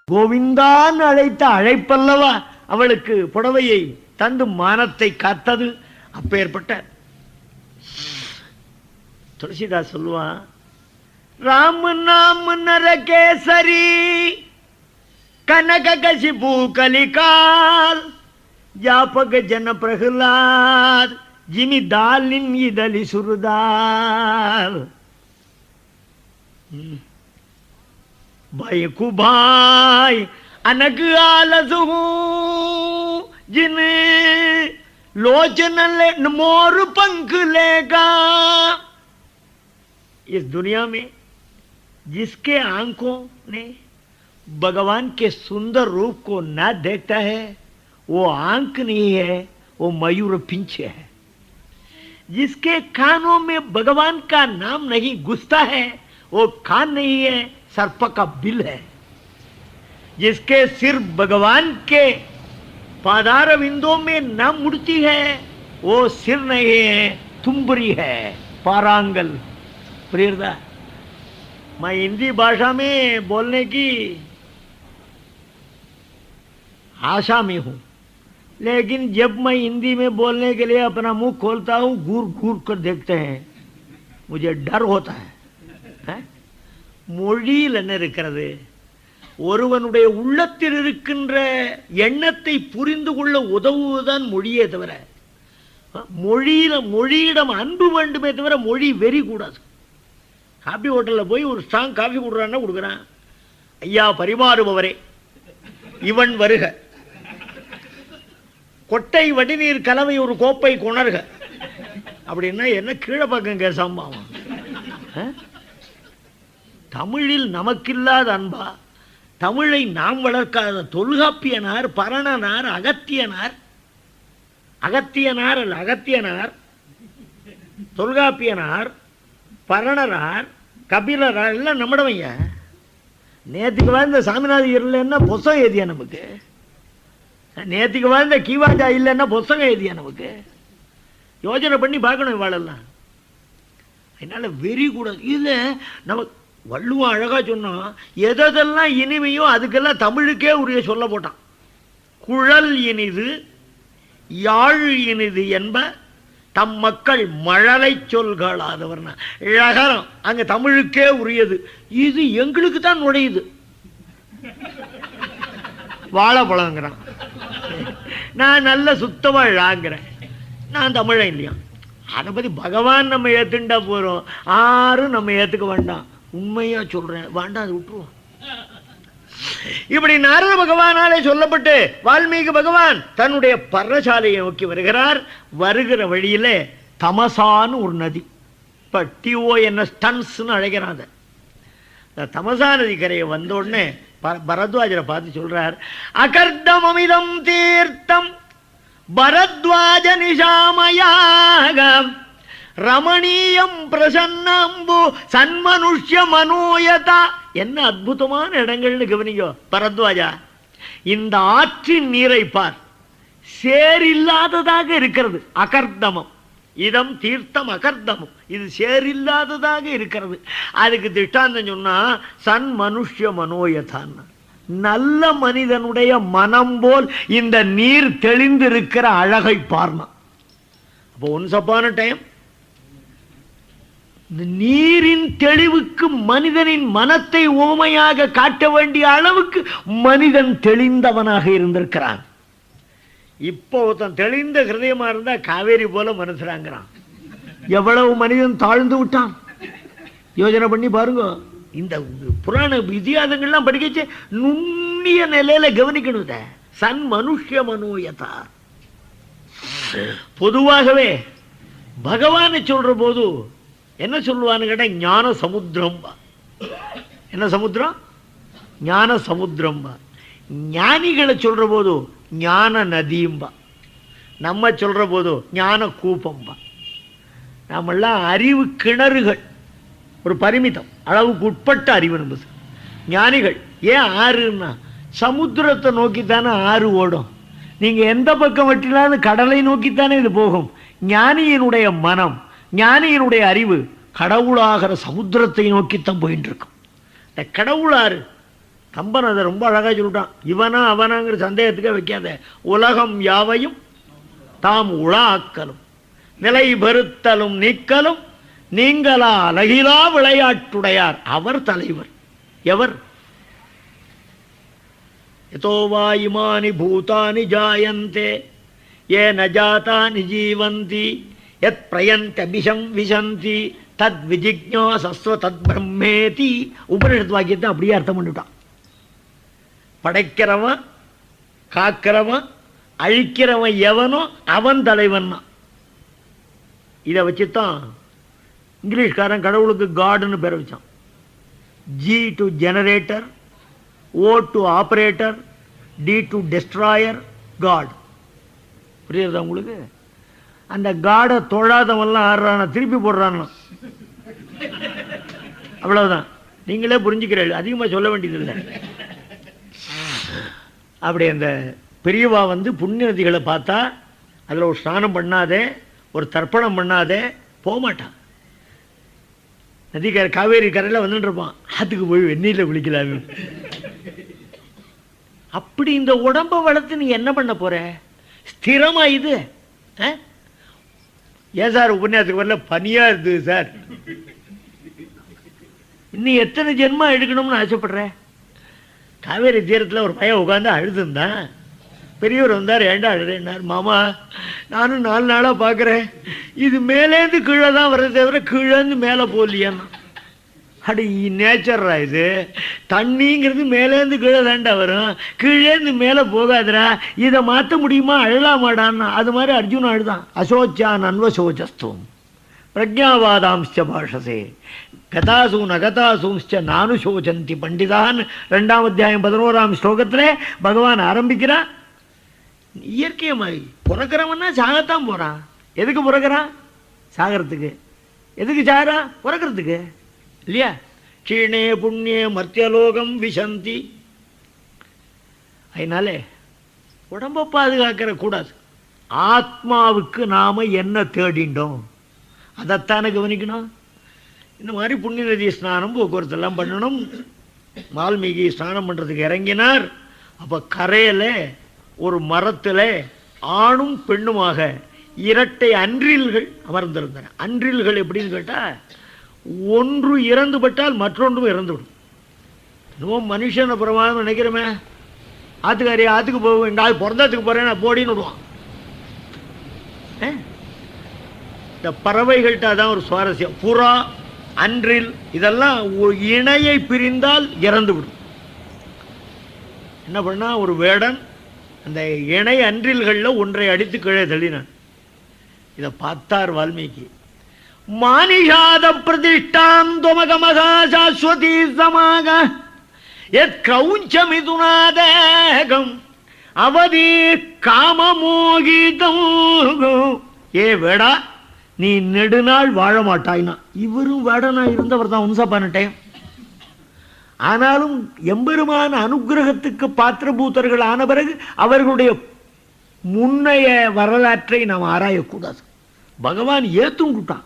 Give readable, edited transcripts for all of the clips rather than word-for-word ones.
கோவிந்தான் அழைத்த அழைப்பல்லவா அவளுக்கு புடவையை தந்து மானத்தை காத்தது. அப்பேற்பட்ட துளசிதாஸ் சொல்லுவான், ராம நாம நரகேசரி கனக கசிபு கலிகால் ஜாபக ஜன பிரகலாத் ஜிமி தாலின் இதழி சுருதால் भाई कुभाई अनग आलसू जिन लोचन मोर पंख लेगा। इस दुनिया में जिसके आंखों ने भगवान के सुंदर रूप को न देखता है वो आंख नहीं है, वो मयूर पिंच है। जिसके कानों में भगवान का नाम नहीं घुसता है वो कान नहीं है, सर्प का बिल है। जिसके सिर भगवान के पादार विंदों में न मुड़ती है वो सिर नहीं है, तुम्बरी है, पारांगल। प्रियदा, मैं हिंदी भाषा में बोलने की आशा में हूं, लेकिन जब मैं हिंदी में बोलने के लिए अपना मुंह खोलता हूं घूर घूर कर देखते हैं, मुझे डर होता है। மொழியில் என்ன இருக்கிறது? ஒருவனுடைய உள்ளத்தில் இருக்கின்ற எண்ணத்தை புரிந்து கொள்ள உதவுவதுதான் மொழியே தவிர, மொழியிடம் அன்பு வேண்டுமே தவிர மொழி வெறி கூடாது. காபி ஹோட்டலில் போய் ஒரு ஸ்ட்ராங் காஃபி கொடுக்குறான்னா கொடுக்குறான், ஐயா பரிமாறுபவரே இவன் வருக, கொட்டை வடிநீர் கலவை ஒரு கோப்பை கொணர்க அப்படின்னா என்ன கீழே பக்கம் கேசாம? தமிழில் நமக்கில்லாத அன்பா? தமிழை நாம் வளர்க்காத தொல்காப்பியனார், பரணனார், அகத்தியனார், தொல்காப்பியனார், பரணரார், கபிலரார் எல்லாம் நம்மடவைங்க. நேற்றுக்கு வாழ்ந்த சாமிநாதர் இல்லைன்னா புஸ்தகம் எழுதியா நமக்கு? நேற்றுக்கு வாழ்ந்த கீவாஜா இல்லைன்னா புஸ்தகம் எழுதியா நமக்கு? யோசனை பண்ணி பார்க்கணும் இவாளெல்லாம். அதனால வெறி கூடாது. இதில் நமக்கு வள்ளுவம் அழகா சொன்னான், எதெல்லாம் இனிமையோ அதுக்கெல்லாம் தமிழுக்கே உரிய சொல்ல போட்டான். குழல் இனிது யாழ் இனிது என்ப தம் மக்கள் மழலை சொல்களாதவர்னா ழகரம் அங்க தமிழுக்கே உரியது. இது எங்களுக்கு தான் நுழையுது. வாழைப்பழங்கிறான், நான் நல்ல சுத்தமா ழாங்கிறேன், நான் தமிழன் இல்லையா? அதை பத்தி பகவான் நம்ம ஏத்துண்டா போறோம், ஆரும் நம்ம ஏத்துக்க வேண்டாம். உண்மையா சொல்றேன், வேண்டாம், அது விட்டுருவோம். இப்படி நாரத பகவானாலே சொல்லப்பட்டு வால்மீகி பகவான் தன்னுடைய பர்ணசாலையை நோக்கி வருகிறார். வருகிற வழியில தமசான்னு ஒரு நதி, இப்ப TONS டன்ஸ்ன்னு அழைக்கிறான். தமசா நதி கரையை வந்த உடனே பரத்வாஜரை பார்த்து சொல்றார், அகர்தம் அமிதம் தீர்த்தம் பரத்வாஜ நிஷாமயாக ரமணீயம் பிரசன்னம்பு சன்மனுஷ்ய மனோயதா. என்ன அற்புதமான இடங்கள்னு கவனிக்கோ பரத்வாஜா. இந்த ஆற்றின் நீரை பார், சேரில்லாததாக இருக்கிறது. அகர்தமம் இதம் தீர்த்தம் அகர்தமம், இது சேரில்லாததாக இருக்கிறது. அதுக்கு திஷ்டாந்தம் சொன்னா சன் மனுஷ்ய மனோயதான், நல்ல மனிதனுடைய மனம் போல் இந்த நீர் தெளிந்திருக்கிற அழகை பார்னா. அப்போ ஒன்ஸ் அப்பான டைம் நீரின் தெளிவுக்கு மனிதனின் மனத்தை உவமையாக காட்ட வேண்டிய அளவுக்கு மனிதன் தெளிந்தவனாக இருந்திருக்கிறான். இப்போ ஒருத்தன் தெளிந்த ஹிருதயமா இருந்தா காவேரி போல மனசுறாங்கிறான். எவ்வளவு மனிதன் தாழ்ந்து விட்டான் யோசனை பண்ணி பாருங்க. இந்த புராண இதிகாசங்கள்லாம் படிக்கச்சு நுண்ணிய நிலையில கவனிக்கணும். சன் மனுஷ்ய மனோயதா. பொதுவாகவே பகவானை சொல்ற போது என்ன சொல்லுவான்னு கேட்டா ஞான சமுத்திரம். என்ன சமுத்திரம்? ஞான சமுத்திரம். ஞானிகளை சொல்ற போது ஞான நதியும்பா, நம்ம சொல்ற போது ஞான கூப்பம்பா. நம்மெல்லாம் அறிவு கிணறுகள், ஒரு பரிமிதம் அளவுக்கு உட்பட்ட அறிவு நம்புது. ஞானிகள் ஏன் ஆறுன்னா சமுத்திரத்தை நோக்கித்தானே ஆறு ஓடும். நீங்க எந்த பக்கம் வெட்டினாலும் கடலை நோக்கித்தானே இது போகும். ஞானியினுடைய மனம், ஞானியினுடைய அறிவு கடவுளாகிற சமுத்திரத்தை நோக்கித்தான் போயிட்டு இருக்கும். இந்த கடவுளாறு கம்பன் அதை ரொம்ப அழகாக சொல்லிட்டான். இவனா அவனாங்கிற சந்தேகத்துக்கே வைக்காத. உலகம் யாவையும் தாம் உலாக்கலும் நிலை பெறுத்தலும் நீக்கலும் நீங்களா அழகிலா விளையாட்டுடையார் அவர் தலைவர். எவர்? யதோவா இமானி பூதானி ஜாயந்தே ஏன ஜாதானி ஜீவந்தி யத் பிரயந்தபிஷம் விசந்தி தத் விஜிக்ஞாசஸ்வ தத் பிரம்மேதி. உபனிஷத் வாக்கியத்தை அப்படியே அர்த்தம் பண்ணிவிட்டான். படைக்கிறவன் காக்கிறவன் அழிக்கிறவன் எவனோ அவன் தலைவன். இதை வச்சுத்தான் இங்கிலீஷ்காரன் கடவுளுக்கு காடுன்னு பேர் வச்சான். G to generator, O to operator, D to destroyer, God. புரியுறதா உங்களுக்கு? அந்த காடை தொழாதவன்லாம் ஆடுறான, திருப்பி போடுறான். அவ்வளவுதான். நீங்களே புரிஞ்சுக்கிறீர்கள், அதிகமாக சொல்ல வேண்டியதில்லை. அப்படி அந்த பெரியவா புண்ணிய நதிகளை பார்த்தா அதில் ஒரு ஸ்நானம் பண்ணாதே, ஒரு தர்ப்பணம் பண்ணாதே போக மாட்டான். நதிக்கரை காவேரி கரையில் வந்துட்டு இருப்பான். அதுக்கு போய் வெந்நீரில் குளிக்கலாமே. அப்படி இந்த உடம்பை வளர்த்து நீ என்ன பண்ண போற? ஸ்திரமா இது? ஏன் சார் உபன்யாசத்துக்கு வரல? பனியா இருந்தது சார். இன்னும் எத்தனை ஜென்மா எடுக்கணும்னு ஆசைப்படுற? காவேரி தீரத்தில் ஒரு பையன் உட்காந்து அழுதுந்தான். பெரியவர் வந்தார். ஏண்டா அழுறேன்னார். மாமா, நானும் 4 நாளாக பார்க்குறேன், இது மேலேருந்து கீழே தான் வர்றதை தவிர கீழேருந்து மேலே போகலையான்னா. அடி நேச்சர்ரா இது. தண்ணிங்கிறது மேலேருந்து கீழே தாண்டா வரும், கீழேருந்து மேலே போகாதுரா. இதை மாற்ற முடியுமா? அழலாமாடான்னா. அது மாதிரி அர்ஜுன் அழுதான். அசோச்சான் அன்வசோச்சஸ்துவம் பிரஜாவாதாம்ச்ச பாஷசே கதாசூ நகதாசூம்ச்ச நானு சோச்சந்தி பண்டிதான். 2ஆம் அத்தியாயம் 11ஆம் ஸ்லோகத்தில் பகவான் ஆரம்பிக்கிறான். இயற்கையை மாதிரி பிறக்கிறவன்னா சாகத்தான் போகிறான். எதுக்கு பிறக்கிறான்? சாகிறதுக்கு. எதுக்கு சாகிறான்? பிறக்கிறதுக்கு இல்லையா? கீழே புண்ணிய மர்த்தியலோகம் விசந்தி. அதனால உடம்பை பாதுகாக்கிற கூடாது. ஆத்மாவுக்கு நாம் என்ன தேடிண்டோம் அதைத்தானே கவனிக்கணும். இந்த மாதிரி புண்ணிய நதி ஸ்நானம் போக்குவரத்தெல்லாம் பண்ணணும். வால்மீகி ஸ்நானம் பண்ணுறதுக்கு இறங்கினார். அப்போ கரையில் ஒரு மரத்தில் ஆணும் பெண்ணுமாக 2 அன்றில்கள் அமர்ந்திருந்தன. அன்றில்கள் எப்படின்னு கேட்டால், ஒன்று இறந்து பட்டால் மற்றொன்றும் இறந்துவிடும். இன்னும் மனுஷன் பிரமாதம் நினைக்கிறோமே, ஆத்துக்காரி ஆற்றுக்கு போவேன், நாள் பிறந்ததுக்கு போகிறேன் நான் போடின்னு விடுவான். இந்த பறவைகள்கிட்ட அதான் ஒரு சுவாரஸ்யம். புறா, அன்றில் இதெல்லாம் இணையை பிரிந்தால் இறந்து விடும். என்ன பண்ணா, ஒரு வேடன் அந்த இணை அன்றில்களில் ஒன்றை அடித்து கீழே தள்ளினான். இதை பார்த்தார் வால்மீகி. மானிஷாத பிரதிஷ்டாம் துவமகமகா சாஸ்வதி சமாக எத் கிரௌஞ்சமிதுநாதகம் அவதி காமமோகிதம். ஏ வேடா, நீ நெடுநாள் வாழ மாட்டாய்னா. இவரும் வேடனா இருந்தவர் தான் ஒன்ஸ் அப்பான் எ டைம். ஆனாலும் எம்பெருமான அனுகிரகத்துக்கு பாத்திரபூத்தர்கள் ஆன பிறகு அவர்களுடைய முன்னைய வரலாற்றை நாம் ஆராயக்கூடாது. பகவான் ஏற்றுக்கிட்டான்.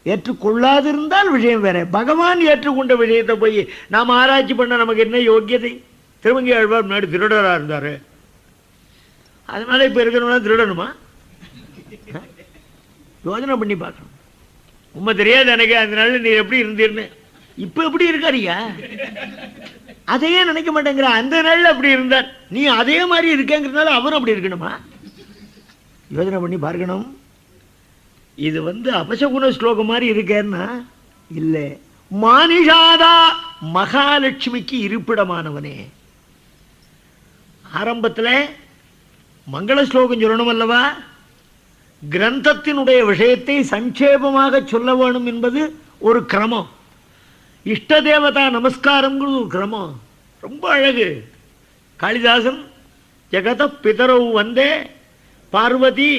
ஏற்றுக்கொள்ளாதிருந்தால் விஷயம் வேற. பகவான் ஏற்றுக்கொண்ட விஷயத்தை போய் நாம் ஆராய்ச்சி பண்ண நமக்கு என்ன யோக்கியதை? திருமங்கை ஆழ்வார் முன்னாடி திருடராக இருந்தார், அதனால இப்போ இருக்கிறவனா திருடணுமா? யோஜனை பண்ணி பார்க்கணும். உண்மை தெரியாது எனக்கு, அதனால நீ எப்படி இருந்தீர்னு. இப்போ எப்படி இருக்காரியா? அதையே நினைக்க மாட்டேங்கிற. அந்த நாளில் அப்படி இருந்தார், நீ அதே மாதிரி இருக்கேங்கிறதுனால அவரும் அப்படி இருக்கணுமா? யோஜனை பண்ணி பார்க்கணும். இது அபசகுண ஸ்லோகம் மாதிரி இருக்கேன்னா இல்லை. மானிஷாதா, மகாலட்சுமிக்கு இருப்பிடமானவனே. ஆரம்பத்தில் மங்கள ஸ்லோகம் சொல்லணும் அல்லவா? கிரந்தத்தினுடைய விஷயத்தை சங்கேபமாக சொல்ல வேணும் என்பது ஒரு கிரமம். இஷ்ட தேவதா நமஸ்காரங்கிறது ஒரு கிரமம். ரொம்ப அழகு. காளிதாசன் ஜெகத பிதரவு வந்தே பார்வதி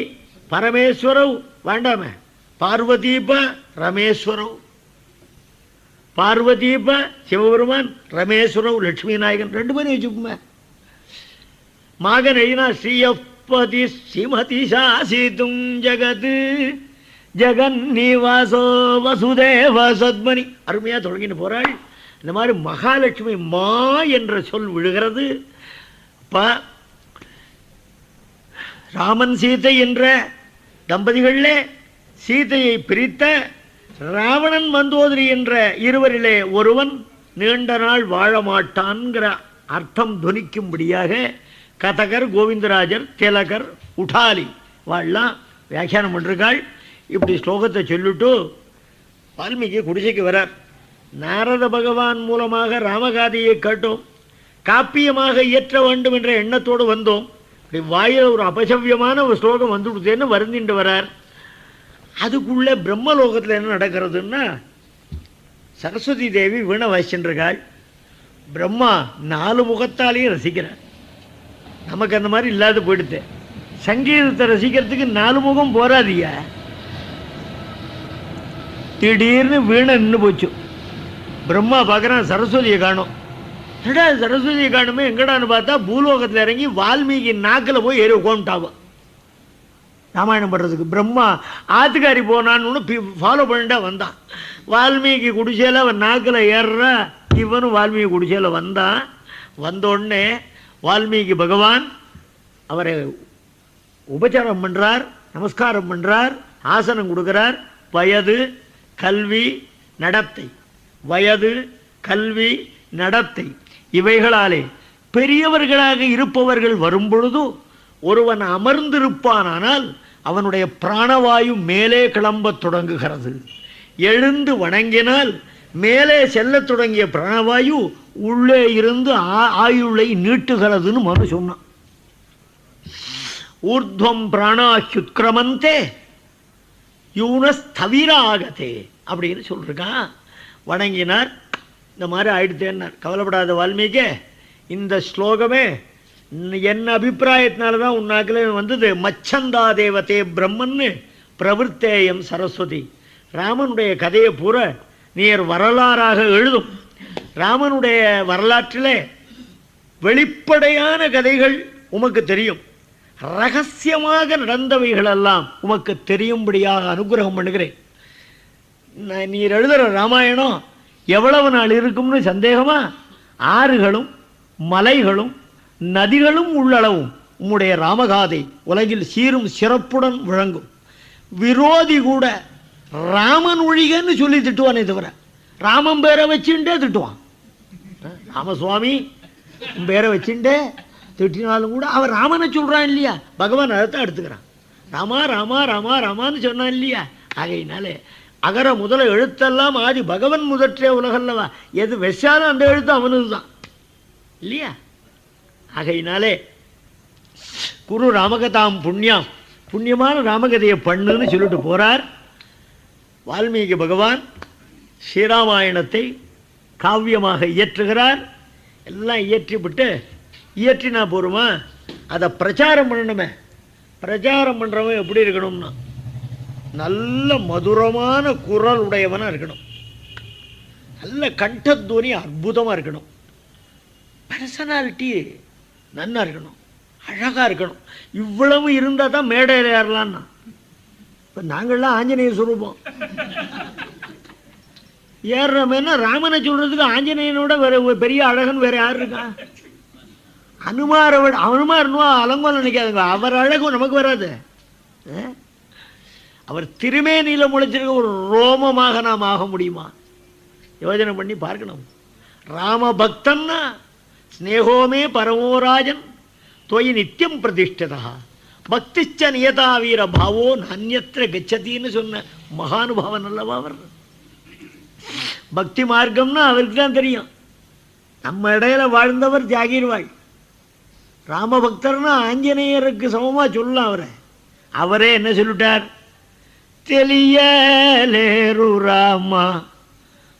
பரமேஸ்வரவ் வேண்டாமே, பார்வதீப ரமேஸ்வரவ், பார்வதீப சிவபெருமான், ரமேஸ்வரவ் லட்சுமி நாயகன், 2 பேரும் வச்சுப்போமே. மகன் எழுதினா ஸ்ரீயப்பதி ஸ்ரீமதி சாசிதும் ஜெகது ஜெகன்னிவாசோ வசுதேவ சத்மனி. அருமையாக தொடங்கிட்டு போறாள். இந்த மாதிரி மகாலட்சுமி மா என்ற சொல் விழுகிறது. ராமன் சீதை என்ற தம்பதிகளிலே சீதையை பிரித்த ராவணன் மந்தோதரி என்ற இருவரிலே ஒருவன் நீண்ட நாள் வாழ மாட்டான்கிற அர்த்தம் துணிக்கும்படியாக கதகர், கோவிந்தராஜர், திலகர், உடாலி வாழலாம் வியாக்கியானம் பண்ணிருக்காள். இப்படி ஸ்லோகத்தை சொல்லிட்டு வால்மீகி குடிசைக்கு வரார். நாரத பகவான் மூலமாக ராமகாதையை கேட்டோம், காப்பியமாக இயற்ற வேண்டும் என்ற எண்ணத்தோடு வந்தோம். இப்படி வாயில் ஒரு அபசவ்யமான ஒரு ஸ்லோகம் வந்து கொடுத்தேன்னு வருந்திட்டு வரார். அதுக்குள்ளே பிரம்மலோகத்தில் என்ன நடக்கிறதுன்னா, சரஸ்வதி தேவி வீணை வாசிச்சுருக்காள். பிரம்மா 4 முகத்தாலேயும் ரசிக்கிறார். நமக்கு அந்த மாதிரி இல்லாத போயிடுது. சங்கீதத்தை ரசிக்கிறதுக்கு 4 முகம் போராதியா. திடீர்னு வீணை நின்று போச்சு. பிரம்மா பார்க்குறான், சரஸ்வதியை காணும். எடா சரஸ்வதியை காணுமே எங்கடான்னு பார்த்தா பூலோகத்தில் இறங்கி வால்மீகி நாக்கில் போய் ஏறி உட்காந்துட்டாவா ராமாயணம் பண்ணுறதுக்கு. பிரம்மா ஆத்துக்காரி போனான்னு ஃபாலோ பண்ணிட்டா வந்தான். வால்மீகி குடிசையில் அவன் நாக்கில் ஏறுறா. இவனும் வால்மீகி குடிசையில் வந்தான். வந்தோடனே வால்மீகி பகவான் அவரை உபச்சாரம் பண்ணுறார், நமஸ்காரம் பண்ணுறார், ஆசனம் கொடுக்குறார். வயது, கல்வி, நடத்தை, வயது, கல்வி, நடத்தை இவைகளாலே பெரியவர்களாக இருப்பவர்கள் வரும்பொழுது ஒருவன் அமர்ந்திருப்பானால் அவனுடைய பிராணவாயு மேலே கிளம்பத் தொடங்குகிறது. எழுந்து வணங்கினால் மேலே செல்லத் தொடங்கிய பிராணவாயு உள்ளே இருந்து ஆயுளை நீட்டுகிறதுன்னு மனு சொன்னான். ஊர்துவம் பிராணாஹ்யுத்கிரமந்தே யூனஸ்தவிராகதே அப்படின்னு சொல்லிருக்கான். வணங்கினார். இந்த மாதிரி ஆயிடுத்தேன்னார். கவலைப்படாத வால்மீகி, இந்த ஸ்லோகமே என்ன அபிப்பிராயத்தினால தான் உன்னாக்கில் வந்தது. மச்சந்தா தேவதே பிரம்மன்னு பிரவருத்தேயம் சரஸ்வதி. ராமனுடைய கதையை பூரா நீர் வரலாறாக எழுதும். ராமனுடைய வரலாற்றிலே வெளிப்படையான கதைகள் உமக்கு தெரியும், ரகசியமாக நடந்தவைகளெல்லாம் உமக்கு தெரியும்படியாக அனுகிரகம் பண்ணுகிறேன். நீர் எழுதுகிற ராமாயணம் எவ்வளவு நாள் இருக்கும்னு சந்தேகமா? ஆறுகளும் மலைகளும் நதிகளும் உள்ளளவும் உம்முடைய ராமகாதை உலகில் சீரும் சிறப்புடன் விளங்கும். விரோதி கூட ராமன் ஒழிகன்னு சொல்லி திட்டுவானே தவிர ராமன் பேரை வச்சுட்டே திட்டுவான். ராமசுவாமி பேரை வச்சுட்டே திட்டினாலும் கூட அவர் ராமனை சொல்கிறான் இல்லையா, பகவான் அதைத்தான் எடுத்துக்கிறான். ராமா ராமா ராமா ராமான்னு சொன்னான் இல்லையா. ஆகையினாலே அகர முதல எழுத்தெல்லாம் ஆதி பகவன் முதற்றே உலகல்லவா. எது வெச்சாலும் அந்த எழுத்து அவனுக்கு தான் இல்லையா. ஆகையினாலே குரு ராமகதாம் புண்ணியம், புண்ணியமான ராமகதையை பண்ணுன்னு சொல்லிட்டு போகிறார். வால்மீகி பகவான் ஸ்ரீராமாயணத்தை காவியமாக இயற்றுகிறார். எல்லாம் இயற்றிவிட்டு, இயற்றினா போருமா, அதை பிரச்சாரம் பண்ணணுமே. பிரச்சாரம் பண்ணுறவன் எப்படி இருக்கணும்னா நல்ல மதுரமான குரல் உடையவனாக இருக்கணும், நல்ல கண்டத்வனி அற்புதமாக இருக்கணும், பர்சனாலிட்டி நன்னா இருக்கணும், அழகாக இருக்கணும். இவ்வளவு இருந்தால் தான் மேடையில் ஏறலான்னா. இப்போ நாங்கள்லாம் ஆஞ்சநேய சுரூபம் ஏறுறோமேனா ராமனை சொல்கிறதுக்கு ஆஞ்சநேயனோட வேற பெரிய அழகன் வேறு யார் இருக்கா? அனுமாரை விட அனுமாரனுவா அலங்கோலம் நினைக்காதுங்க. அவர் அழகும் நமக்கு வராது. அவர் திருமேனியில் முளைச்சிருக்க ஒரு ரோமமாக நாம் ஆக முடியுமா? யோஜனை பண்ணி பார்க்கணும். ராம பக்தன்னா ஸ்னேகோமே பரமோராஜன் தொய் நித்தியம் பிரதிஷ்டதா பக்திச்ச நியதா வீர பாவோ நானியத்திர கச்சத்தின்னு சொன்ன மகானுபாவன் அல்லவா அவர். பக்தி மார்க்கம்னா அவருக்கு தான் தெரியும். நம்ம இடையில வாழ்ந்தவர் ஜாகீர்வாள். ராமபக்தர்னா ஆஞ்சநேயருக்கு சமமாக சொல்லலாம் அவரை. அவரே என்ன சொல்லிட்டார்? தெளியலேரு ராமா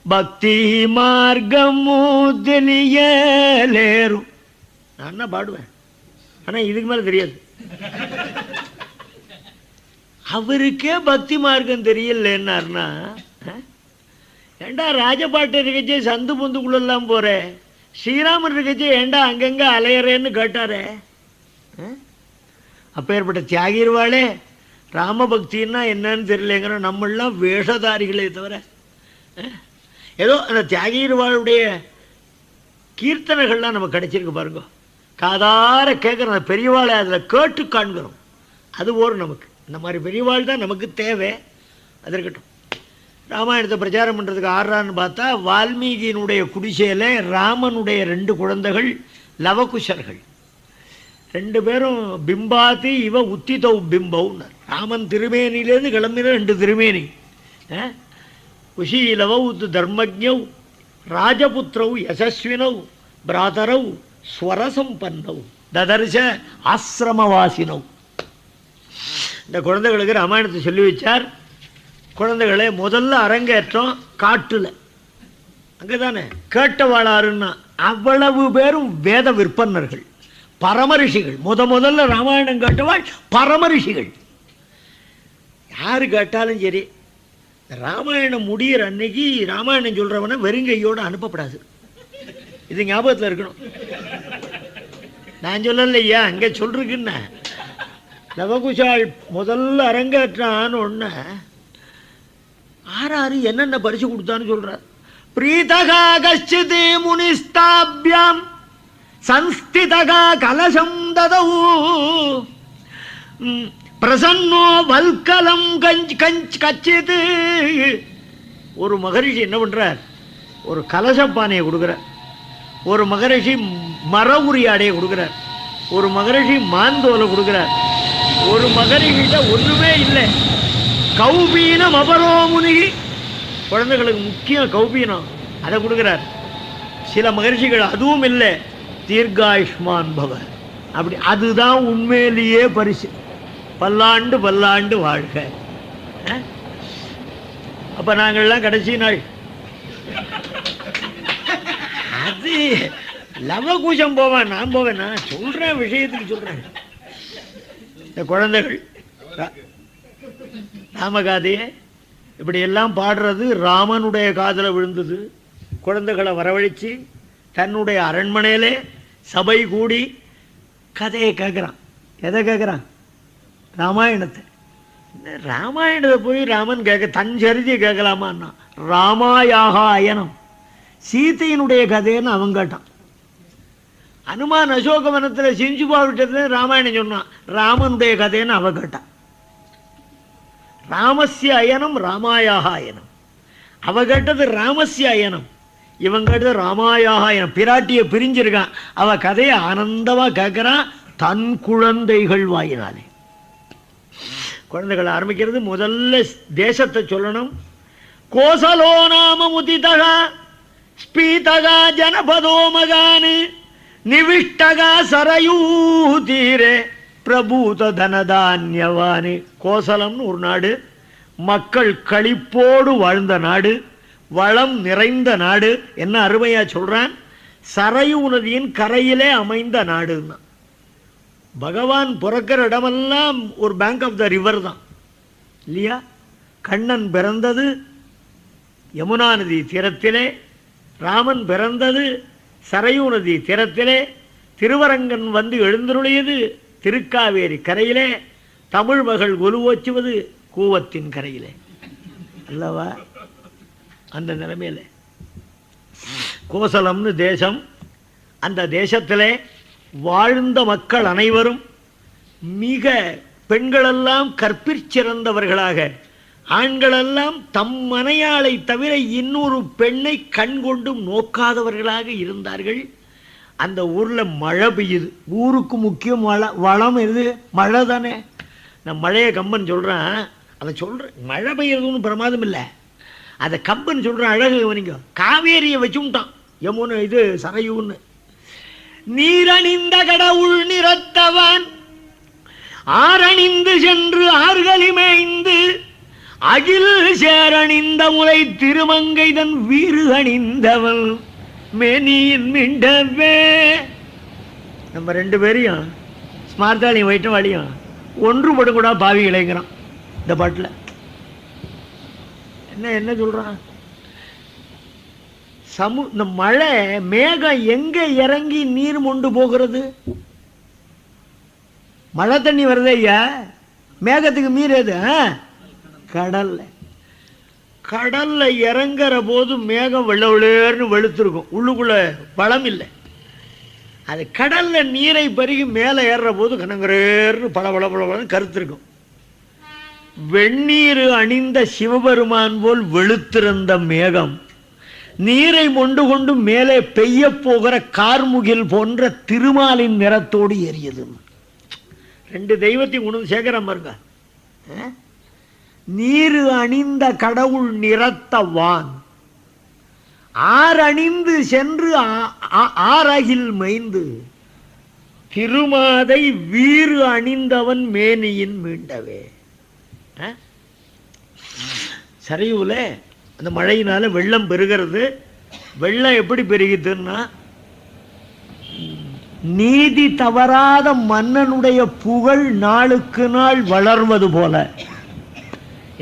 பக்தி மார்க்கமு தெளியலேரு. நான் என்ன பாடுவேன், ஆனால் இதுக்கு மேலே தெரியாது. அவருக்கே பக்தி மார்க்கம் தெரியலன்னார்னா, ஏண்டா ராஜபாட்டை இருக்கச்சே சந்து பொந்துக்குள்ளெல்லாம் போகிறேன், ஸ்ரீராமன் இருக்கச்சே ஏண்டா அங்கங்கே அலையறேன்னு கேட்டாரே. அப்பேற்பட்ட தியாகிர்வாளே ராமபக்தின்னா என்னன்னு தெரியலங்கிற நம்மளாம் வேஷதாரிகளே தவிர ஏதோ அந்த தியாகீர்வாளுடைய கீர்த்தனைகள்லாம் நமக்கு கிடைச்சிருக்கு பாருங்க. காதார கேட்குற அந்த பெரியவாளை அதில் கேட்டு காண்கிறோம். அது போரும் நமக்கு. இந்த மாதிரி பெரியவாள் தான் நமக்கு தேவை. அது இருக்கட்டும். ராமாயணத்தை பிரச்சாரம் பண்ணுறதுக்கு ஆடுறான்னு பார்த்தா வால்மீகியினுடைய குடிசையில் ராமனுடைய 2 குழந்தைகள் லவகுஷர்கள் 2 பேரும் பிம்பாதி இவ உத்திதௌ பிம்பௌன்னு. ராமன் திருமேனிலேருந்து கிளம்பின 2 திருமேனி. குஷீலவௌ தர்மஜௌ ராஜபுத்திரௌ யசஸ்வினௌ பிராதரௌ ஸ்வரசம்பன்னௌ ததர்ஷ ஆசிரமவாசினௌ. இந்த குழந்தைகளுக்கு ராமாயணத்தை சொல்லி வச்சார். குழந்தைகளை முதல்ல அரங்கேற்றம் காட்டில், அங்கே தானே கேட்டவாளாருன்னா அவ்வளவு பேரும் வேத விற்பனர்கள், பரமரிஷிகள். முதல்ல ராமாயணம் கேட்டவாள் பரமரிஷிகள். யாரு கேட்டாலும் சரி, ராமாயணம் முடிகிற அன்னைக்கு ராமாயணம் சொல்கிறவனை வெறுங்கையோடு அனுப்பப்படாது. இது ஞாபகத்தில் இருக்கணும். நான் சொல்லலையா, அங்கே சொல்றதுக்குன்னா லவகுஷால் முதல்ல அரங்கேற்றான்னு ஒன்று ஆறாறு என்னென்ன பரிசு கொடுத்தான்னு சொல்றார். பிரீதகா கஷ்டித் முனிஸ்தாபியாம் சன்ஸ்திதகா கலசம் ததௌ பிரசன்னோ வல்கலம் கச்சித். ஒரு மகரிஷி என்ன பண்றார், ஒரு கலசப்பானையை கொடுக்குறார். ஒரு மகரிஷி மர உரியாடையை கொடுக்குறார். ஒரு மகரிஷி மாந்தோலை கொடுக்குறார். ஒரு மகரிஷிட்ட ஒன்றுமே இல்லை, கௌபீனம் அபரோமுனி. குழந்தைகளுக்கு முக்கியம் கௌபீனம், அதை கொடுக்குறார். சில மகரிஷிகள் அதுவும் இல்லை, தீர்காயுஷ்மான் பவ. அப்படி அதுதான் உண்மையிலேயே பரிசு. பல்லாண்டு பல்லாண்டு வாழ்க. அப்போ நாங்கள்லாம் கடைசி நாள் அது லவகுஷம் போவேன், நான் போவேன். நான் சொல்கிறேன், விஷயத்துக்கு சொல்கிறேன். இந்த குழந்தைகள் ராமகாதையை இப்படியெல்லாம் பாடுறது ராமனுடைய காதில் விழுந்தது. குழந்தைகளை வரவழைச்சு தன்னுடைய அரண்மனையிலே சபை கூடி கதையை கேட்குறான். எதை கேட்குறான்? ராமாயணத்தை. ராமாயணத்தை போய் ராமன் கேட்க தன் சரிதியை கேட்கலாமான்னா, ராமாயாக அயனம் சீதையினுடைய கதைன்னு அவன் கேட்டான். அனுமான் அசோகவனத்தில் செஞ்சுபா விட்டதுல ராமாயணம் சொன்னான், ராமனுடைய கதைன்னு அவன் கேட்டான். ராமஸ்ய அயனம் ராமாயாக அயனம். அவ கேட்டது ராமஸ்ய அயனம், இவன் கேட்டது ராமாயாக அயனம். பிராட்டியை பிரிஞ்சிருக்கான், அவ கதையை ஆனந்தமா கேட்கிறான் தன் குழந்தைகள் வாயினாலே. குழந்தைகள் ஆரம்பிக்கிறது முதல்ல தேசத்தை சொல்லணும். கோசலோ நாம முதிதகா ஸ்பீதகா ஜனபதோ மகானு நிவிஷ்டகா சரயூ தீரே பிரபூத தனதான்யவானு. கோசலம்னு ஒரு நாடு, மக்கள் களிப்போடு வாழ்ந்த நாடு, வளம் நிறைந்த நாடு. என்ன அருமையா சொல்றான், சரயூ நதியின் கரையிலே அமைந்த நாடுன்னா. பகவான் பிறக்கிற இடமெல்லாம் ஒரு பேங்க் ஆஃப் த ரிவர் தான் இல்லையா? கண்ணன் பிறந்தது யமுனா நதி தீரத்திலே, ராமன் பிறந்தது சரயூ நதி தீரத்திலே, திருவரங்கன் வந்து எழுந்தருளியது திருக்காவேரி கரையிலே, தமிழ் மகள் ஒலுவோச்சுவது கூவத்தின் கரையிலே அல்லவா? அந்த நிலைமையில கோசலம்னு தேசம். அந்த தேசத்திலே வாழ்ந்த மக்கள் அனைவரும் மிக பெண்களெல்லாம் கற்பிற்சிறந்தவர்களாக, ஆண்களெல்லாம் தம் மனையாளை தவிர இன்னொரு பெண்ணை கண்கொண்டும் நோக்காதவர்களாக இருந்தார்கள். அந்த ஊரில் மழை பெய்யுது. ஊருக்கு முக்கியம் வளம் எது? மழை தானே. நான் மழையை கம்பன் சொல்கிறேன், அதை சொல்கிறேன். மழை பெய்யறதுன்னு பிரமாதம் இல்லை, அதை கம்பன் சொல்கிறேன். அழகு கவனிங்க. காவேரியை வச்சுட்டான் யமுனை இது சரையூன்னு. நீரணிந்த கடவுள் நிறத்தவன் ஆரணிந்து சென்று ஆர்களிமேய்ந்து அகில் சேரணிந்த முலை திருமங்கைதன் வீறு அணிந்தவன் மேனியின் மிண்டவே. நம்ம 2 பேரையும் ஸ்மார்த்தாலையும் வயிற்று வாழியும் ஒன்றுபடும் கூட பாவி இளைஞரான் இந்த பாட்டில். என்ன சொல்றான்? இந்த மழை மேகம் எங்க இறங்கி நீர் மொண்டு போகிறது? மழை தண்ணி வருது ஐயா, மேகத்துக்கு மீறேது கடல்ல. கடல்ல இறங்குற போது மேகம் வெள்ளவுளேர்னு வெளுத்திருக்கும், உள்ளுக்குள்ள பழம் இல்லை. அது கடல்ல நீரை பருகி மேலே ஏறுற போது கனங்கரேர்னு பளபளன்னு கருத்திருக்கும். வெந்நீர் அணிந்த சிவபெருமான் போல் வெளுத்திருந்த மேகம் நீரை மொண்டு கொண்டு மேலே பெய்ய போகிற கார்முகில் போன்ற திருமாலின் நிறத்தோடு எரியது. ரெண்டு தெய்வத்தையும் கொண்டு சேர்க்கிற பாருங்க. நீர் அணிந்த கடவுள் நிறத்தவான் ஆரணிந்து சென்று ஆரகில் மைந்து திருமாதை வீறு அணிந்தவன் மேனியின் மீண்டவே. சரிவுல அந்த மழையினால வெள்ளம் பெருகிறது. வெள்ளம் எப்படி பெருகிதுன்னா, நீதி தவறாத மன்னனுடைய புகழ் நாளுக்கு நாள் வளர்வது போல.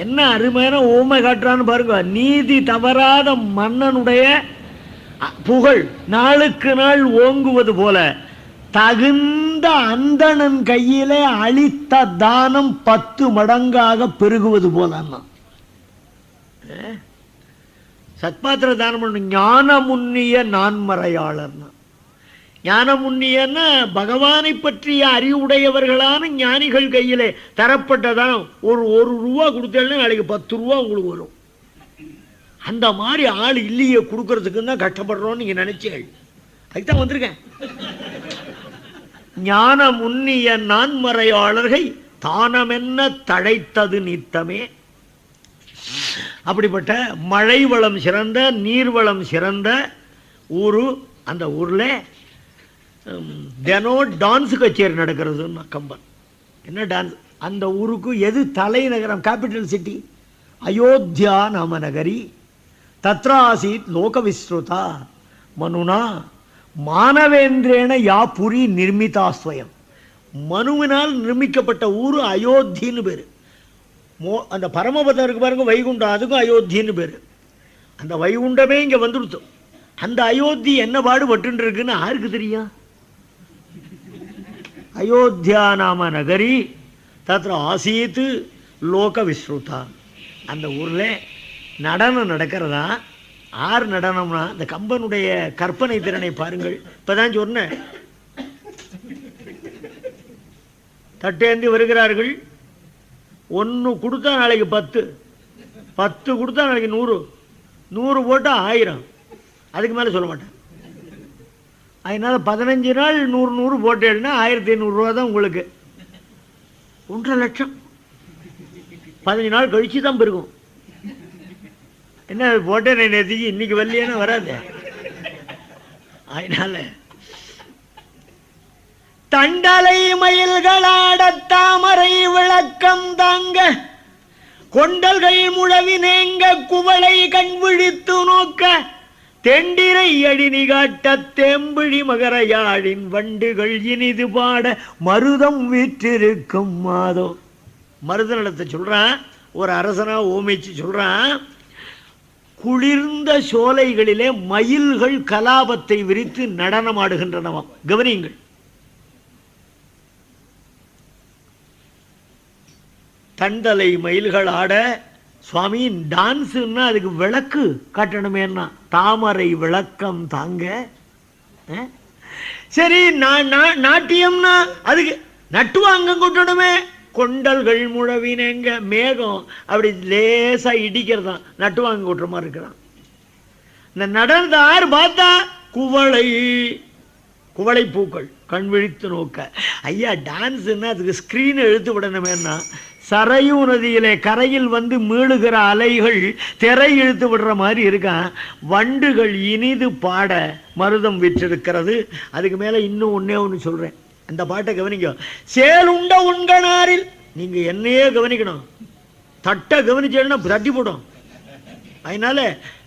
என்ன அருமையான ஓமை காட்டுறான்னு பாருங்க. நீதி தவறாத மன்னனுடைய புகழ் நாளுக்கு நாள் ஓங்குவது போல தகுந்த அந்தணன் கையிலே அளித்த தானம் 10 மடங்காக பெருகுவது போல. சத்பாத்திர தானம் பண்ண ஞான முன்னிய நான்மறையாளர்னா, ஞான முன்னியன்னா பகவானை பற்றிய அறிவுடையவர்களான ஞானிகள் கையிலே தரப்பட்டதான். ஒரு ரூபா கொடுத்தேன்னா நாளைக்கு 10 ரூபா உங்களுக்கு வரும். அந்த மாதிரி ஆள் இல்லையே கொடுக்கறதுக்கு தான் கஷ்டப்படுறோம் நீங்க நினைச்சீங்க. அதுதான் வந்திருக்கேன். ஞான முன்னிய நான்மறையாளர்கள் தானம் என்ன தழைத்தது நித்தமே. அப்படிப்பட்ட மழை வளம் சிறந்த நீர்வளம் சிறந்த ஊரு. அந்த ஊர்ல தினம் டான்ஸ் கச்சேரி நடக்கிறதுன்னு கம்பன். என்ன டான்ஸ்? அந்த ஊருக்கு எது தலைநகரம், கேபிட்டல் சிட்டி? அயோத்தியா நாம நகரி தத்ராசீத் லோக விஸ்ருதா மனுனா மானவேந்திரேன யா புரி நிர்மிதாஸ்வயம். மனுவினால் நிர்மிக்கப்பட்ட ஊர் அயோத்தின்னு பேரு. அந்த பரமபதம் இருக்கு பாருங்க, வைகுண்டம், அதுக்கும் அயோத்தின்னு பேரு. அந்த வைகுண்டமே இங்க வந்துடுத்தோம். அந்த அயோத்தி என்ன பாடுபட்டு இருக்குன்னு யாருக்கு தெரியும்? அயோத்தியா நாம நகரி தத்ர ஆசீத் லோக விஸ்ருதா. அந்த ஊர்ல நடனம் நடக்கிறதா. ஆறு நடனம்னா இந்த கம்பனுடைய கற்பனை திறனை பாருங்கள். இப்பதான் சொன்னேன், தட்டேந்தி வருகிறார்கள். 1 கொடுத்தா நாளைக்கு 10, 10 கொடுத்தா நாளைக்கு 100, 100 போட்டா 1000, அதுக்கு மேலே சொல்ல மாட்டேன். அதனால 15 நாள் 100 போட்டேன்னா 1500 ரூபா தான் உங்களுக்கு. 1.5 லட்சம் 15 நாள் கழிச்சு தான் பெருகும். என்ன போட்டேன் நேற்றுக்கு, இன்னைக்கு வரலையானா வராது. அதனால தண்டலை மயில்களாட தாமரை விளக்கம் தாங்க கொண்டல்கள் முழவி நேங்க குவளை கண் விழித்து நோக்க தெண்டிரை அடினி காட்ட தேம்பிழி மகரையாழின் வண்டுகள் இனிது பாட மருதம் வீற்றிருக்கும் மாதோ. மருத நிலத்தை சொல்றான், ஒரு அரசனா ஓமிச்சு சொல்றான். குளிர்ந்த சோலைகளிலே மயில்கள் கலாபத்தை விரித்து நடனமாடுகின்றனவாம். கவனியுங்கள். தண்டலை மயில்கள் ஆட. சுவாமி டான்ஸ்ன்னா அதுக்கு விளக்கு காட்டணுமேன்னா தாமரை விளக்கம் தாங்க. சரி, நாட்டியம்னா அதுக்கு நட்டுவாங்கம் கொட்டணுமே. கொண்டல்கள் முழவினங்க மேகம் அப்படி லேசா இடிக்கிறதான் நட்டுவாங்க கொட்டுற மாதிரி இருக்கிறான். இந்த நடந்த ஆறு பார்த்தா குவளை பூக்கள் கண் விழித்து நோக்க. ஐயா டான்ஸ்ன்னா அதுக்கு ஸ்கிரீன் எழுத்து விடணுமேன்னா சரையூ நதியிலே கரையில் வந்து மீளுகிற அலைகள் திரை இழுத்து விடுற மாதிரி இருக்கான். வண்டுகள் இனிது பாட மருதம் விற்றிருக்கிறது. அதுக்கு மேல இன்னும் ஒண்ணு சொல்றேன், அந்த பாட்டை கவனிக்க. சேலுண்ட உண்கணாரில் நீங்க என்னையே கவனிக்கணும். தட்டை கவனிச்சேன்னா தட்டி போடும். அதனால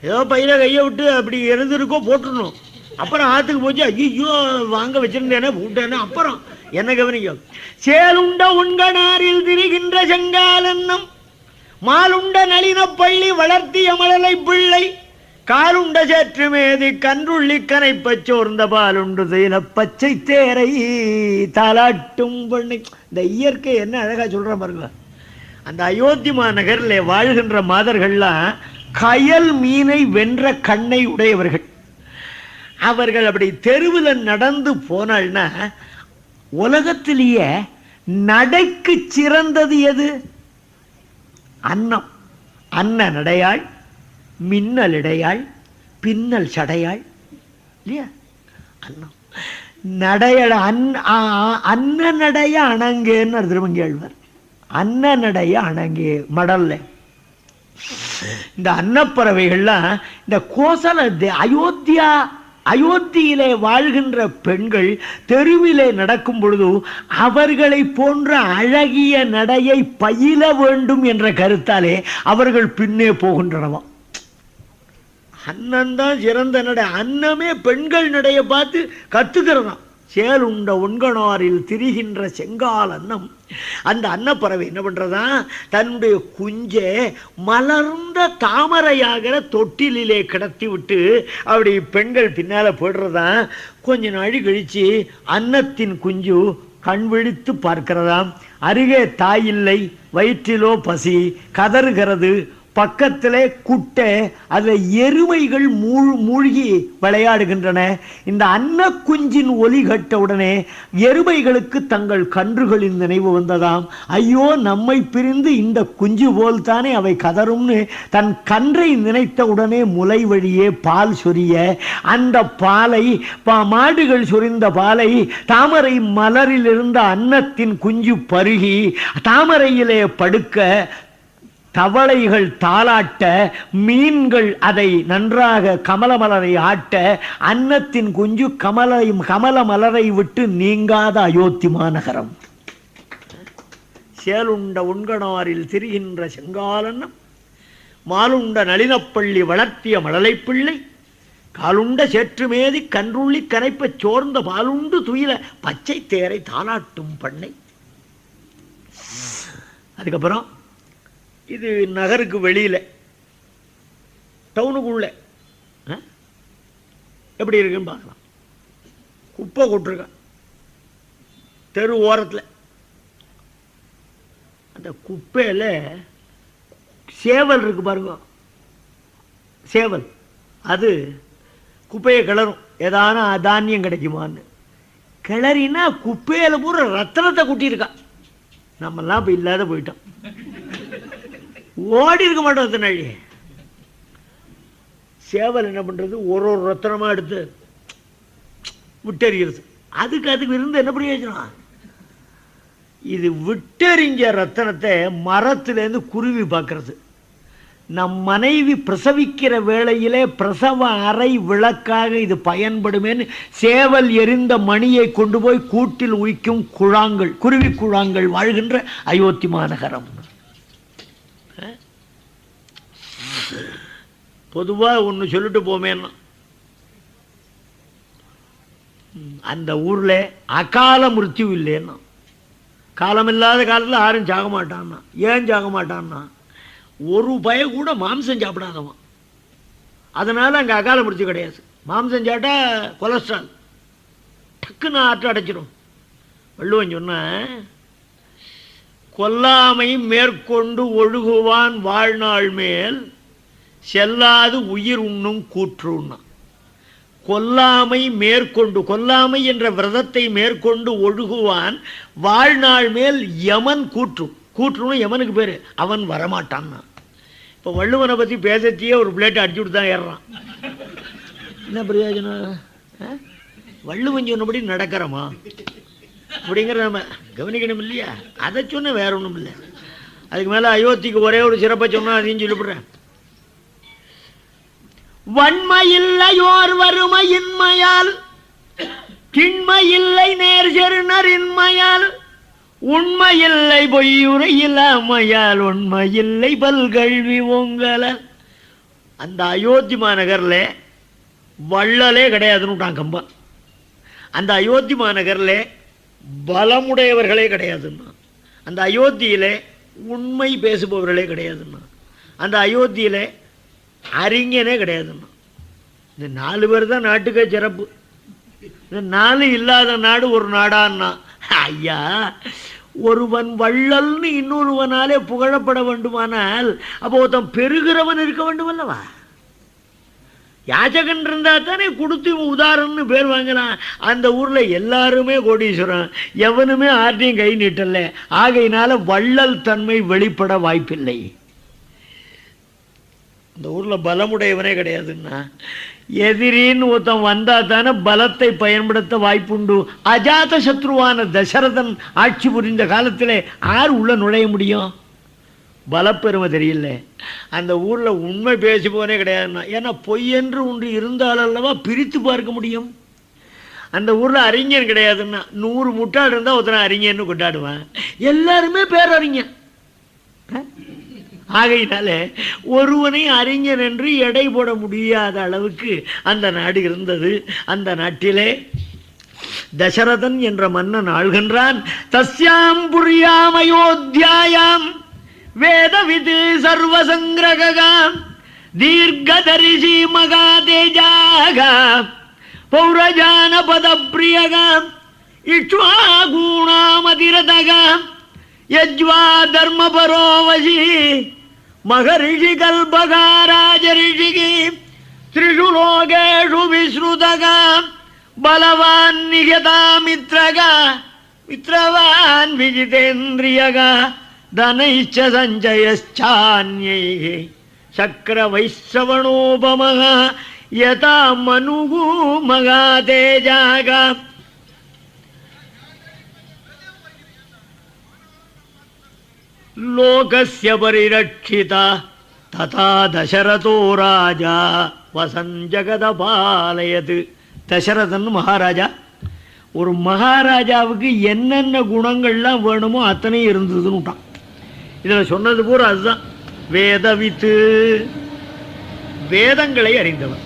ஏதோ பையில கையை விட்டு அப்படி எழுந்திருக்கோ போட்டுடணும். அப்புறம் ஆத்துக்கு போச்சு, ஐயோ வாங்க வச்சிருந்தேனே போட்டேன்னு அப்புறம் என்ன கவனிக்கும். சேலுண்ட உண்கணாரில் திரிகின்ற செங்காலன்னம் மாலுண்ட நளின பள்ளி வளர்த்திய மழலை பிள்ளை காலுண்ட சேற்று மேதி கன்றுள்ளி கனைப்பச்சோர்ந்த பாலுண்டு செய்த பச்சை தேரை தாலாட்டும் பண்ணி. இந்த இயற்கை என்ன அழகா சொல்ற பாருங்க. அந்த அயோத்தி மாநகரில் வாழ்கின்ற மாதர்கள்லாம் கயல் மீனை வென்ற கண்ணை உடையவர்கள். அவர்கள் அப்படி தெருவில் நடந்து போனால்னா உலகத்திலேயே நடைக்கு சிறந்தது எது? அன்னம். அன்ன நடையாள், மின்னல் இடையாள், பின்னல் சடையாள் இல்லையா? அன்னம் நடையட அன்ன நடைய அணங்கேன்னு திருமங்கேழ்வர். அன்ன நடைய அணங்கே மடல்ல. இந்த அன்னப்பறவைகள்லாம் இந்த கோசல அயோத்தியிலே வாழ்கின்ற பெண்கள் தெருவிலே நடக்கும் பொழுது அவர்களை போன்ற அழகிய நடையை பயில வேண்டும் என்ற கருத்தாலே அவர்கள் பின்னே போகின்றனவாம். அன்னம்தான் சிறந்த நடை. அன்னமே பெண்கள் நடையை பார்த்து கத்துக்கிறதாம். சேல் உண்ட ஒன்கணாரில் திரிகின்ற செங்கால் அன்னம். அந்த அன்னப்பறவை என்ன பண்றதா, தன்னுடைய குஞ்சே மலர்ந்த தாமரையாகிற தொட்டிலே கிடத்தி விட்டு அப்படி பெண்கள் பின்னால போடுறதா. கொஞ்ச நாள் கழிச்சு அன்னத்தின் குஞ்சு கண் விழித்து பார்க்கிறதாம். அருகே தாயில்லை, வயிற்றிலோ பசி, கதறுகிறது. பக்கத்திலே குட்டை, அதில் எருமைகள் மூழ்கி விளையாடுகின்றன. இந்த அன்ன குஞ்சின் ஒலி கேட்ட உடனே எருமைகளுக்கு தங்கள் கன்றுகளின் நினைவு வந்ததாம். ஐயோ, நம்மை பிரிந்து இந்த குஞ்சு போல் தானே அவை கதறும்னு தன் கன்றை நினைத்த உடனே முலை வழியே பால் சொரிய, அந்த பாலை மாடுகள் சொரிந்த பாலை தாமரை மலரில் இருந்த அன்னத்தின் குஞ்சு பருகி தாமரையிலே படுக்க, தவளைகள் தாளாட்ட, மீன்கள் அதை நன்றாக கமல மலரை ஆட்ட, அன்னத்தின் குஞ்சு கமல மலரை விட்டு நீங்காத அயோத்தி மாநகரம். சேலுண்ட உண்கணாரில் திரிகின்ற செங்காலன்னம், மாலுண்ட நளினப்பள்ளி வளர்த்திய மழலை பிள்ளை, காலுண்ட சேற்றுமேதி கன்றுள்ளி கனைப்ப சோர்ந்த பாலுண்டு துயில பச்சை தேரை தாளாட்டும் பண்ணை. அதுக்கப்புறம் இது நகருக்கு வெளியில், டவுனுக்குள்ள எப்படி இருக்குன்னு பார்க்கலாம். குப்பை கொட்டிருக்கான் தெரு ஓரத்தில். அந்த குப்பையில் சேவல் இருக்கு பாருங்க, சேவல். அது குப்பையை கிளறும், ஏதான தானியம் கிடைக்குமான்னு. கிளறினா குப்பையில் பூரா ரத்தனத்தை கொட்டியிருக்கான். நம்மெல்லாம் இப்போ இல்லாத போயிட்டோம், ஓடி இருக்க மாட்டோம். அத்தனை சேவல் என்ன பண்றது, ஒரு ரத்தனமா எடுத்து விட்டெறிகிறது. அதுக்கு இருந்து என்ன பிரயோஜனம்? இது விட்டெறிஞ்ச ரத்தனத்தை மரத்திலேருந்து குருவி பார்க்கறது. நம் மனைவி பிரசவிக்கிற வேளையிலே பிரசவ அறை விளக்காக இது பயன்படுமேன்னு சேவல் எரிந்த மணியை கொண்டு போய் கூட்டில் உயிக்கும் குழாங்கள், குருவி குழாங்கள் வாழ்கின்ற அயோத்தி மாநகரம். பொதுவாக ஒன்று சொல்லிட்டு போமேன்னா, அந்த ஊரில் அகால மிருத்யு இல்லைன்னா, காலமில்லாத காலத்தில் யாரும் சாக மாட்டான்னா. ஏன் சாக மாட்டான்னா, ஒரு பய கூட மாம்சம் சாப்பிடாதவன். அதனால் அங்கே அகால மிருத்யு கிடையாது. மாம்சம் சாப்பிட்டா கொலஸ்ட்ரால் டக்குன்னு ஆற்ற அடைச்சிடும். வள்ளுவன் சொன்ன, கொல்லாமை மேற்கொண்டு ஒழுகுவான் வாழ்நாள் மேல் செல்லாது உயிர் உண்ணும் கூற்றுன்னா. கொல்லாமை மேற்கொண்டு, கொல்லாமை என்ற விரதத்தை மேற்கொண்டு ஒழுகுவான் வாழ்நாள் மேல் யமன் கூற்றுன்னு யமனுக்கு பேர், அவன் வரமாட்டான்னா. இப்போ வள்ளுவனை பற்றி பேசத்தையே ஒரு பிளேட்டை அடிச்சு விட்டு தான் ஏறுறான். என்ன பிரயோஜனம்? வள்ளுவன் சொன்னபடி நடக்கிறோமா அப்படிங்கிற நம்ம கவனிக்கணும் இல்லையா? அதை சொன்ன வேற ஒன்றும் இல்லை. அதுக்கு மேலே அயோத்திக்கு ஒரே ஒரு சிறப்பை சொன்னால் அதையும் சொல்லிவிடுறேன். வன்மையில்லையோர் வறுமையின்மையால், திண்மையில்லை நேர்ஜெருணரின்மையால், உண்மையில்லை பொய்யுரையில்லாமையால், உண்மையில்லை பல்கல்வி ஓங்கலால். அந்த அயோத்தி மாநகரில் வள்ளலே கிடையாதுன்னு விட்டான் கம்பா. அந்த அயோத்தி மாநகரில் பலமுடையவர்களே கிடையாதுன்னா. அந்த அயோத்தியிலே உண்மை பேசுபவர்களே கிடையாதுன்னா. அந்த அயோத்தியிலே அறிஞனே கிடையாதுன்னா. இந்த 4 பேர் தான் நாட்டுக்கே சிறப்பு. இந்த 4 இல்லாத நாடு ஒரு நாடான்னா, ஐயா ஒருவன் வள்ளல்னு இன்னொருவனாலே புகழப்பட வேண்டுமானால் அப்போ ஒருத்தன் பெறுகிறவன் இருக்க வேண்டும் அல்லவா? யாச்சகன் இருந்தா தானே கொடுத்து உதாரணம்னு பேர் வாங்கலாம். அந்த ஊர்ல எல்லாருமே கோடீஸ்வரன், எவனுமே ஆர்டியும் கை நீட்டல. ஆகையினால வள்ளல் தன்மை வெளிப்பட வாய்ப்பில்லை. இந்த ஊர்ல பலமுடையவனே கிடையாதுன்னா எதிரின்னு ஒருத்தன் வந்தா தானே பலத்தை பயன்படுத்த வாய்ப்புண்டு. அஜாத சத்ருவான தசரதன் ஆட்சி புரிந்த காலத்திலே யார் உள்ள நுழைய முடியும்? பலப்பெருமை தெரியல. அந்த ஊர்ல உண்மை பேசி போனே கிடையாதுன்னா. ஏன்னா பொய் என்று ஒன்று இருந்தாலல்லவா பிரித்து பார்க்க முடியும். அந்த ஊர்ல அறிஞன் கிடையாதுன்னா 100 முட்டாள் இருந்தா ஒருத்தனை அறிஞன்னு கொண்டாடுவான். எல்லாருமே பேரறிஞன். ஆகையினால ஒருவனை அறிஞர் என்று எடை போட முடியாத அளவுக்கு அந்த நாடு இருந்தது. அந்த நாட்டிலே தசரதன் என்ற மன்னன் ஆள்கின்றான். தஸ்யாம் புரியாம் அயோத்தியாயாம் வேதவிது சர்வசங்கிரகாம் தீர்க்கதரிசி மகாதேஜாகாம் பௌரஜானபத பிரியகாம் இக்ஷ்வாகூணாமதிரதகாம் யஜ்வா தர்மபரோவசி மகரிஷி கல்பகாராஜரிஷிகி த்ரிஷு லோகேஷு விஸ்ருதகாம் பலவான் நிகதா மித்ரகா மித்ரவான் விஜிதேந்திரியகா தனைச்ச சஞ்சயச்சான்யைஹ சக்கர வைஸ்ரவணோபமஹ யதா மனுகு மகாதேஜாகா லோகஸ்ய பரிரட்சிதா ததா தசரதோ ராஜா வசன் ஜகதபாலயது. தசரதன் மகாராஜா. ஒரு மகாராஜாவுக்கு என்னென்ன குணங்கள்லாம் வேணுமோ அத்தனையும் இருந்ததுன்னு விட்டான். இதில் சொன்னது பூரா அதுதான். வேதவித்து, வேதங்களை அறிந்தவன்.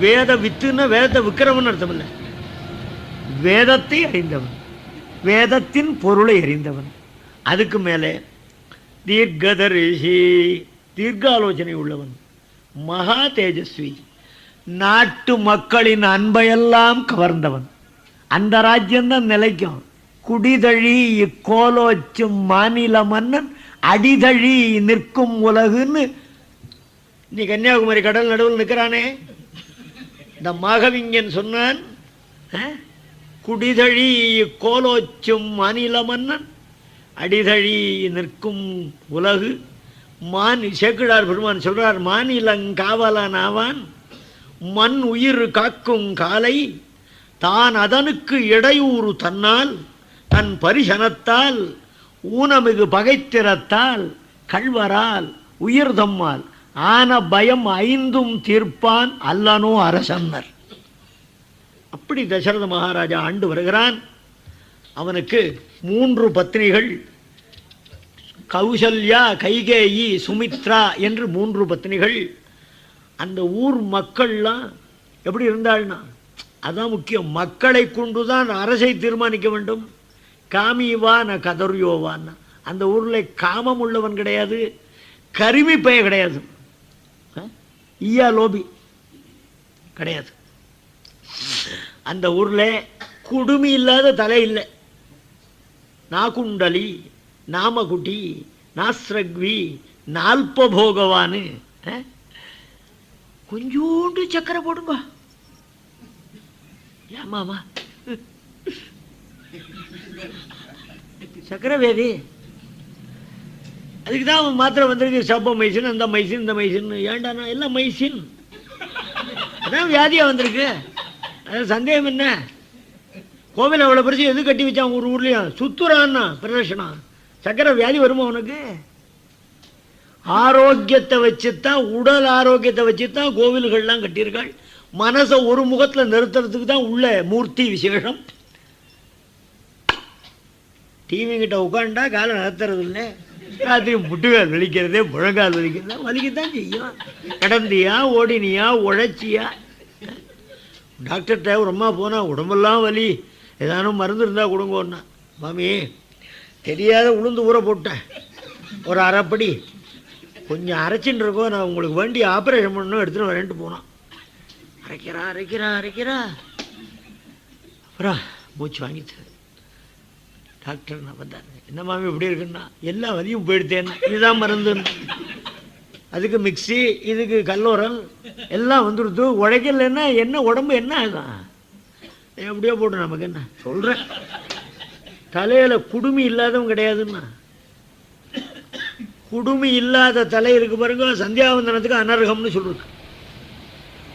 வேத வித்துன்னா வேதத்தை விற்கிறவன் அர்த்தம் இல்லை. வேதத்தை அறிந்தவன், வேதத்தின் பொருளை அறிந்தவன். அதுக்கு மேலே தீர்க்கதரிசி, தீர்க்காலோசனை உள்ளவன். மகா தேஜஸ்வி, நாட்டு மக்களின் அன்பையெல்லாம் கவர்ந்தவன். அந்த ராஜ்யம்தான் நிலைக்கும். குடிதழி கோலோச்சும் மாநில மன்னன் அடிதழி நிற்கும் உலகுன்னு நீ கன்னியாகுமரி கடல் நடுவில் நிற்கிறானே இந்த மாகவிஞன் சொன்னான். குடிதழி கோலோச்சும் மாநில மன்னன் அடிதழி நிற்கும் உலகு. சேக்கிழார் பெருமான் சொல்றார், மாநிலங்காவலன் ஆவான் மண் உயிர் காக்கும் காலை தான் அதனுக்கு இடையூறு தன்னால் தன் பரிசனத்தால் ஊனமிகு பகைத்திறத்தால் கள்வரால் உயிர் தம்மால் ஆன பயம் 5ம் தீர்ப்பான் அல்லனோ அரசன்னர். அப்படி தசரத மகாராஜா ஆண்டு வருகிறான். அவனுக்கு 3 பத்னிகள், கௌசல்யா, கைகேயி, சுமித்ரா என்று 3 பத்னிகள். அந்த ஊர் மக்கள்லாம் எப்படி இருந்தாள்னா, அதான் முக்கியம். மக்களை கொண்டுதான் அரசை தீர்மானிக்க வேண்டும். காமிவான கதர்யோவான்னா அந்த ஊரில் காமம் உள்ளவன் கிடையாது, கருமி பய கிடையாது, ஈயா லோபி கிடையாது. அந்த ஊரில் குடுமி இல்லாத தலை இல்லை. நாகுண்டலி, நாமகுட்டி, நாஸ்ரக்வி, நால்போகவானு. கொஞ்சோண்டு சக்கரை போடுங்க. ஏமாமா சக்கரை வேதி, அதுக்கு தான் அவன் மாத்திரை வந்திருக்கு. சப்ப மைசின், அந்த மைசின், இந்த மைசின். ஏண்டானா எல்லாம் மைசின், அதான் வியாதியா வந்திருக்கு. அது சந்தேகம் என்ன? கோவில் அவ்வளோ பெருசு எது கட்டி வச்சான் ஒரு ஊர்லேயும் சுத்துறான்னா பிரதர்ஷனா. சக்கரை வியாதி வருமா உனக்கு? ஆரோக்கியத்தை வச்சுத்தான், உடல் ஆரோக்கியத்தை வச்சுத்தான் கோவில்கள்லாம் கட்டியிருக்காள். மனசை ஒரு முகத்தில் நிறுத்துறதுக்கு தான் உள்ள மூர்த்தி விசேஷம். டிவி கிட்ட உட்காண்டா காலை நகர்த்துறது இல்லை. ராத்திரி முட்டுகால் வலிக்கிறதே, முழங்கால் வலிக்கிறதா, வலிக்கத்தான் செய்யும். கடந்தியா, ஓடினியா, உழைச்சியா. டாக்டர்கிட்ட ஒரு அம்மா போனால் உடம்பெல்லாம் வலி, ஏதானும் மருந்து இருந்தால் கொடுங்கோன்னா. மாமி தெரியாத உளுந்து ஊற போட்டேன் ஒரு அரைப்படி, கொஞ்சம் அரைச்சின்னு இருக்கோம், நான் உங்களுக்கு வேண்டி ஆப்ரேஷன் பண்ணணும் எடுத்துகிட்டு வரேன்ட்டு போனான். அரைக்கிறா அரைக்கிறா அரைக்கிறா. அப்புறம் மூச்சு வாங்கிட்டு, டாக்டர் நான் வந்தார், என்ன மாமி இப்படி இருக்குன்னா, எல்லா வலியும் போயிடுத்தேன், இதுதான் மருந்துன்னு. அதுக்கு மிக்சி, இதுக்கு கல்லோரல் எல்லாம் வந்துடுது. உழைக்கலன்னா என்ன உடம்பு என்ன ஆகும்? எப்படியோ போட்டு நமக்கு என்ன சொல்கிறேன். தலையில் குடுமி இல்லாதவன் கிடையாதுன்னா. குடுமி இல்லாத தலை இருக்கு பாருங்க, சந்தியாவந்தனத்துக்கு அனர்ஹம்னு சொல்லிருக்கு.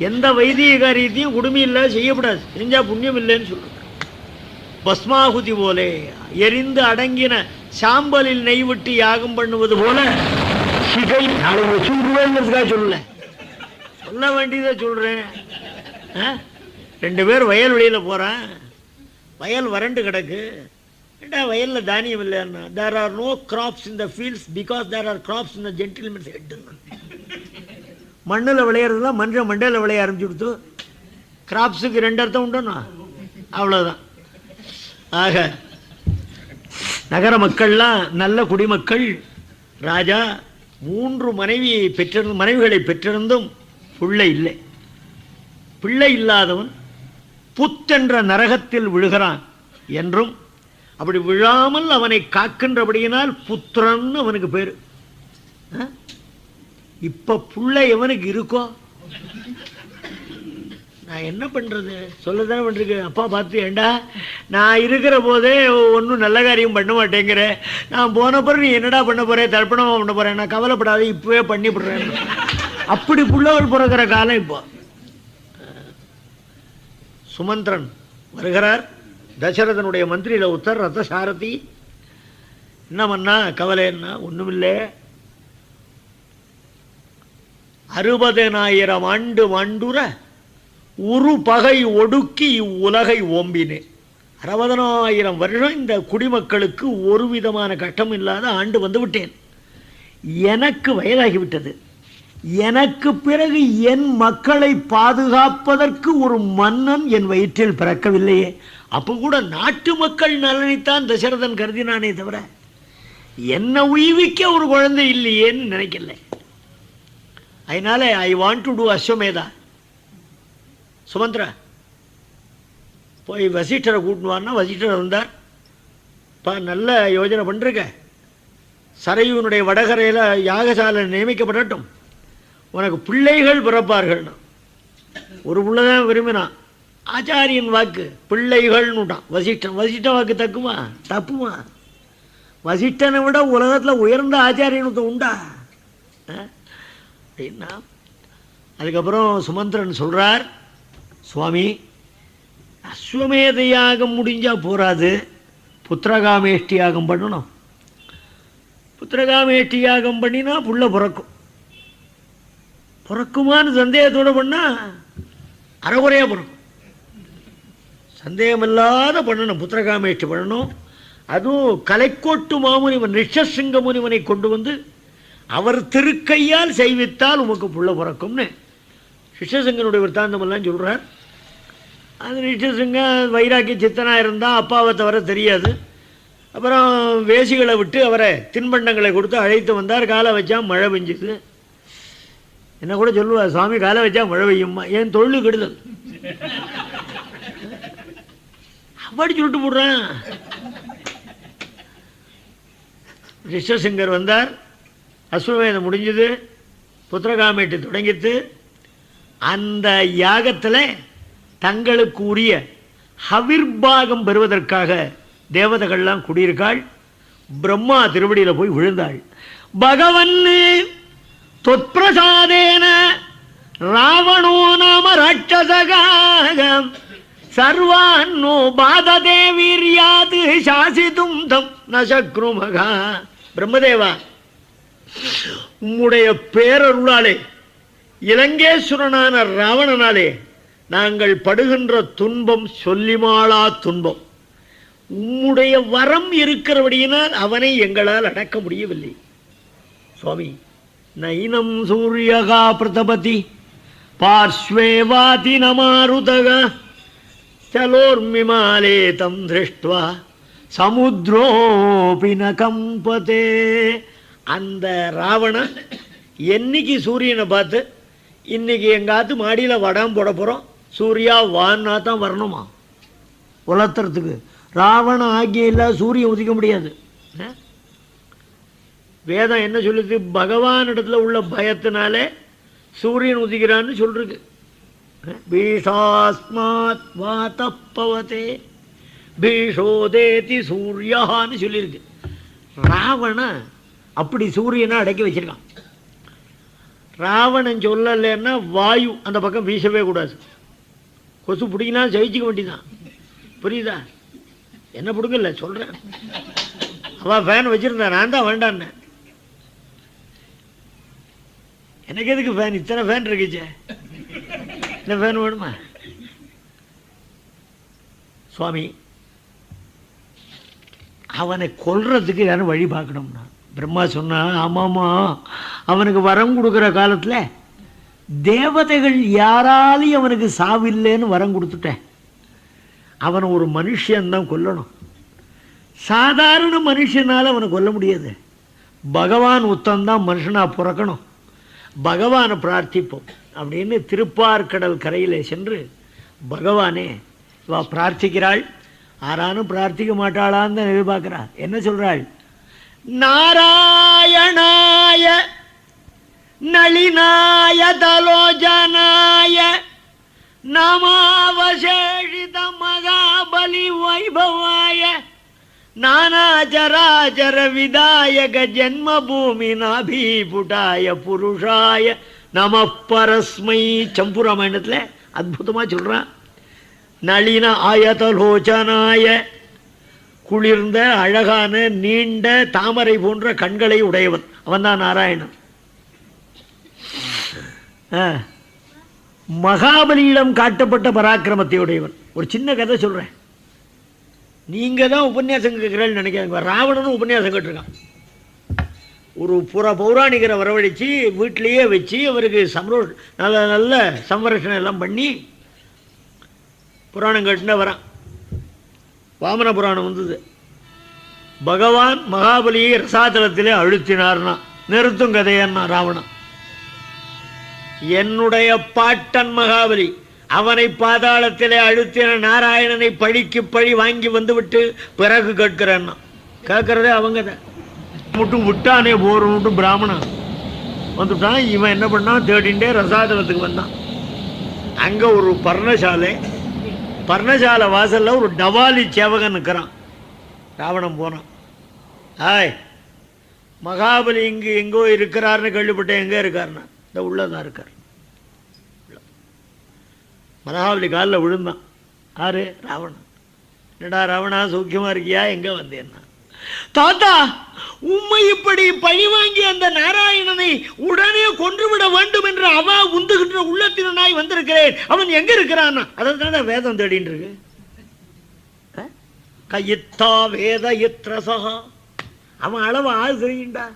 எந்த வைத்திய காரியத்தையும் குடுமி இல்லாத செய்யக்கூடாது, செஞ்சால் புண்ணியம் இல்லைன்னு சொல்லிருக்கு. பஸ்மாகுதி போலே எரிந்து அடங்கின சாம்பலில் நெய் விட்டு யாகம் பண்ணுவது போல சிகை. நாளைக்கு சொல்லுவேங்கிறதுக்காக சொல்லல, சொல்ல வேண்டியதை சொல்கிறேன். 2 பேர் வயல் வெளியில் போகிறான், வயல் வறண்டு கிடக்கு. ஏண்டா வயலில் தானியம் இல்லைன்னா, there are no crops in the fields because there are crops in the gentlemen's head. மண்ணில் விளையிறது தான் மனுஷன் மண்டையில் விளைய ஆரம்பிச்சு கொடுத்து. கிராப்ஸுக்கு 2 அர்த்தம் உண்டுன்னா அவ்வளோதான். ஆக நகர மக்கள்லாம் நல்ல குடிமக்கள். ராஜா 3 மனைவிகளை பெற்றிருந்தும் பிள்ளை இல்லை. பிள்ளை இல்லாதவன் புத்தென்ற நரகத்தில் விழுகிறான் என்றும், அப்படி விழாமல் அவனை காக்கின்றபடியினால் புத்திரன் அவனுக்கு பேரு. இப்ப பிள்ளை எவனுக்கு இருக்கோ, நான் என்ன பண்றது? சொல்லதானே பண்ணிருக்கு. அப்பா பார்த்து, ஏண்டா நான் இருக்கிற போதே ஒன்றும் நல்ல காரியம் பண்ண மாட்டேங்கிற, நான் போன பிறகு நீ என்னடா பண்ண போறேன், தர்ப்பணமா பண்ண போறேன், நான் கவலைப்படாத இப்பவே பண்ணிவிடுறேன். அப்படி புள்ளவள் பிறக்கிற காலம் இப்போ. சுமந்திரன் வருகிறார். தசரதனுடைய மந்திரியில உத்தர் ரத்த சாரதி. என்ன பண்ணா கவலை? என்ன ஒண்ணுமில்லை, 60,000 ஆண்டு மாண்டுற உரு பகை ஒடுக்கி இவ்வுலகை ஓம்பினேன். 60,000 வருஷம் இந்த குடிமக்களுக்கு ஒரு விதமான கஷ்டம் இல்லாத ஆண்டு வந்து விட்டேன். எனக்கு வயதாகிவிட்டது. எனக்கு பிறகு என் மக்களை பாதுகாப்பதற்கு ஒரு மன்னன் என் வயிற்றில் பிறக்கவில்லையே. அப்போ கூட நாட்டு மக்கள் நலனைத்தான் தசரதன் கருதினானே தவிர என்ன உய்விக்க ஒரு குழந்தை இல்லையேன்னு நினைக்கல. அதனால I want to do Ashwamedha. Sumantra போய் வசிஷ்டரை கூட்டினுவார்னா வசிஷ்டர் வந்தார். நல்ல யோஜனை பண்ணிருக்க, சரையூனுடைய வடகரையில் யாகசாலை நியமிக்கப்படட்டும், உனக்கு பிள்ளைகள் பிறப்பார்கள். ஒரு பிள்ளைதான் விரும்பினான். ஆச்சாரியன் வாக்கு பிள்ளைகள்னுட்டான் வசிஷ்டன். வசிஷ்டன் வாக்கு தக்குமா? தப்புமா? வசிஷ்டனை விட உலகத்தில் உயர்ந்த ஆச்சாரியனுக்கு உண்டா அப்படின்னா? அதுக்கப்புறம் சுமந்திரன் சொல்றார், சுவாமி அஸ்வமேத யாகம் முடிஞ்சா போராது, புத்திரகாமேஷ்டி யாகம் பண்ணணும். புத்திரகாமேஷ்டி யாகம் பண்ணினா புள்ள பிறக்கும். பிறக்குமான்னு சந்தேகத்தோடு பண்ணா அறகுறையா பிறக்கும். சந்தேகமில்லாத பண்ணணும், புத்திரகாமேஷ்டி பண்ணணும். அதுவும் கலைக்கோட்டு மாமுனிவன் ரிஷசிங்க முனிவனை கொண்டு வந்து அவர் திருக்கையால் செய்வித்தால் உமக்கு புள்ள பிறக்கும்னு ரிஷசிங்கனுடைய விற்த்தாந்தமெல்லாம் சொல்றார். அது ரிஷசிங்க வைராக்கிய சித்தனா இருந்தால் அப்பாவை தவிர தெரியாது. அப்புறம் வேசிகளை விட்டு அவரை தின்பண்டங்களை கொடுத்து அழைத்து வந்தார். காலை வச்சா மழை பெஞ்சுது. என்ன கூட சொல்லுவார், சுவாமி காலை வச்சா மழை பெய்யுமா, ஏன் தொழில் கெடுதல் அப்படி சொல்லிட்டு போடுறான். ரிஷசிங்கர் வந்தார். அஸ்வமேதம் முடிஞ்சது, புத்திரகாமேட்டு தொடங்கித்து. அந்த யாகத்தில் தங்களுக்கு உரிய ஹவிர்பாகம் பெறுவதற்காக தேவதைகள்லாம் குடியிருக்காள். பிரம்மா திருவடியில் போய் விழுந்தாள். பகவன் தொற்பிரசாதேன ராவணோ நாம ராட்சசகாகம் சர்வான்னோ பாததே வீர்யாது சாசிதும் தம் நசக்ருமகா. பிரம்மதேவா, உம்முடைய பேரருளாலே இலங்கேஸ்வரனான ராவணனாலே நாங்கள் படுகின்ற துன்பம் சொல்லிமாளா துன்பம். உம்முடைய வரம் இருக்கிறபடியினால் அவனை எங்களால் அடக்க முடியவில்லை. சுவாமி, நைனம் சூரியகா பிரதபதி பார்ஸ்வேவாதி நமாருதக சலோர்மிமாலே தம் திருஷ்டுவா சமுத்ரோபி ந கம்பதே. அந்த ராவணன் என்னைக்கு சூரியனை பார்த்து இன்னைக்கு எங்காத்து மாடியில் வடம் போட போகிறோம், சூர்யா வான்னா தான் வரணுமா உலர்த்துறதுக்கு. ராவண ஆகிய இல்ல சூரியன் உதிக்க முடியாது. வேதம் என்ன சொல்லுது? பகவானிடத்துல உள்ள பயத்தினாலே சூரியன் உதிக்கிறான்னு சொல்றது. பீஷாஸ்மாத் வாதப்பவதே பீஷோதேதி சூர்யான்னு சொல்லியிருக்கு. ராவண அப்படி சூரியனை அடக்கி வச்சிருக்கான். ராவணன் சொல்லலைன்னா வாயு அந்த பக்கம் வீசவே கூடாது. கொசு பிடிக்கினா ஜெயிச்சுக்க வேண்டிதான். புரியுதா? என்ன பிடுங்கல சொல்றேன். அவன் ஃபேன் வச்சிருந்தான், நான் தான் வேண்டான்னு. எனக்கு எதுக்கு ஃபேன்? இத்தனை ஃபேன் இருக்குச்சே, என்ன ஃபேன் வேணுமா? சுவாமி அவனை கொல்றதுக்கு யாரும் வழி பார்க்கணும்னா பிரம்மா சொன்னா, ஆமாமா அவனுக்கு வரம் கொடுக்குற காலத்துல தேவதைகள் யாராலையும் அவனுக்கு சாவில்லைன்னு வரம் கொடுத்துட்டேன். அவனை ஒரு மனுஷன்தான் கொல்லணும். சாதாரண மனுஷனால அவனை கொல்ல முடியாது. பகவான் உத்தந்தான் மனுஷனா பிறக்கணும். பகவானை பிரார்த்திப்போம் அப்படின்னு திருப்பார்கடல் கரையிலே சென்று பகவானே இவா பிரார்த்திக்கிறாள். ஆரானும் பிரார்த்திக்க மாட்டாளான்னு தான் எதிர்பார்க்கிறா. என்ன சொல்றாள்? நாராயணாய நளினாய தலோஜனாய நாமாவசேஷித மகாபலி வைபவாய நானாச்சராச்சர விதாயக ஜன்மபூமி நாபீபுட்டாய புருஷாய நம பரஸ்மை. சம்புராமாயணத்தில் அற்புதமாக சொல்கிறான். நளின ஆயதலோச்சனாய குளிர்ந்த அழகான நீண்ட தாமரை போன்ற கண்களை உடையவன் அவன்தான் நாராயணன். மகாபலியிடம் காட்டப்பட்ட பராக்கிரமத்தை உடையவன். ஒரு சின்ன கதை சொல்கிறேன். நீங்கள் தான் உபன்யாசம் கேட்குறேன்னு நினைக்காங்க. ராவணனும் உபன்யாசம் கேட்டிருக்கான். ஒரு பௌராணிகரை வரவழைச்சு வீட்டிலேயே வச்சு அவருக்கு நல்ல நல்ல சம்ரட்சணை எல்லாம் பண்ணி புராணம் கேட்டுனா வரான். வாமன புராணம் வந்தது. பகவான் மகாபலியை ரசாதலத்திலே அழுத்தினார்னா நிறுத்தும் கதையன்னா ராவணன். என்னுடைய பாட்டன் மகாபலி அவனை பாதாளத்திலே அழுத்தின நாராயணனை பழிக்கு பழி வாங்கி வந்துவிட்டு பிறகு கேட்கிறேன்னா கேட்கறதே அவங்க தான். மட்டும் விட்டானே போறோம் பிராமணன் வந்துட்டான். இவன் என்ன பண்ணான்? தேடிண்டே ரசாதலத்துக்கு வந்தான். அங்கே ஒரு பர்ணசாலை வாசல்ல ஒரு டவாலி சேவகன் நிற்கிறான். ராவணன் போனான். ஆய் மகாபலி இங்கு எங்கோ இருக்கிறார்னு கேள்விப்பட்டேன். எங்கே இருக்காருன்னா இந்த உள்ளதான் இருக்கார். மகாபலி காலில் விழுந்தான். ஆறு ராவணன். என்னடா ராவணா சௌக்கியமா இருக்கியா? எங்க வந்தேன்னா, தாத்தா உம்மை இப்படி பழி வாங்கி அந்த நாராயணனை உடனே கொன்றுவிட வேண்டும் என்று அவ உந்துகின்ற உள்ளத்தினாய் வந்திருக்கிறேன். அவன் எங்க இருக்கிறான்? அதான் வேதம் தேடின்னு இருக்கு. கையித்தா வேத இத்ரசா. அவன் அளவு ஆள் செய்யண்டா.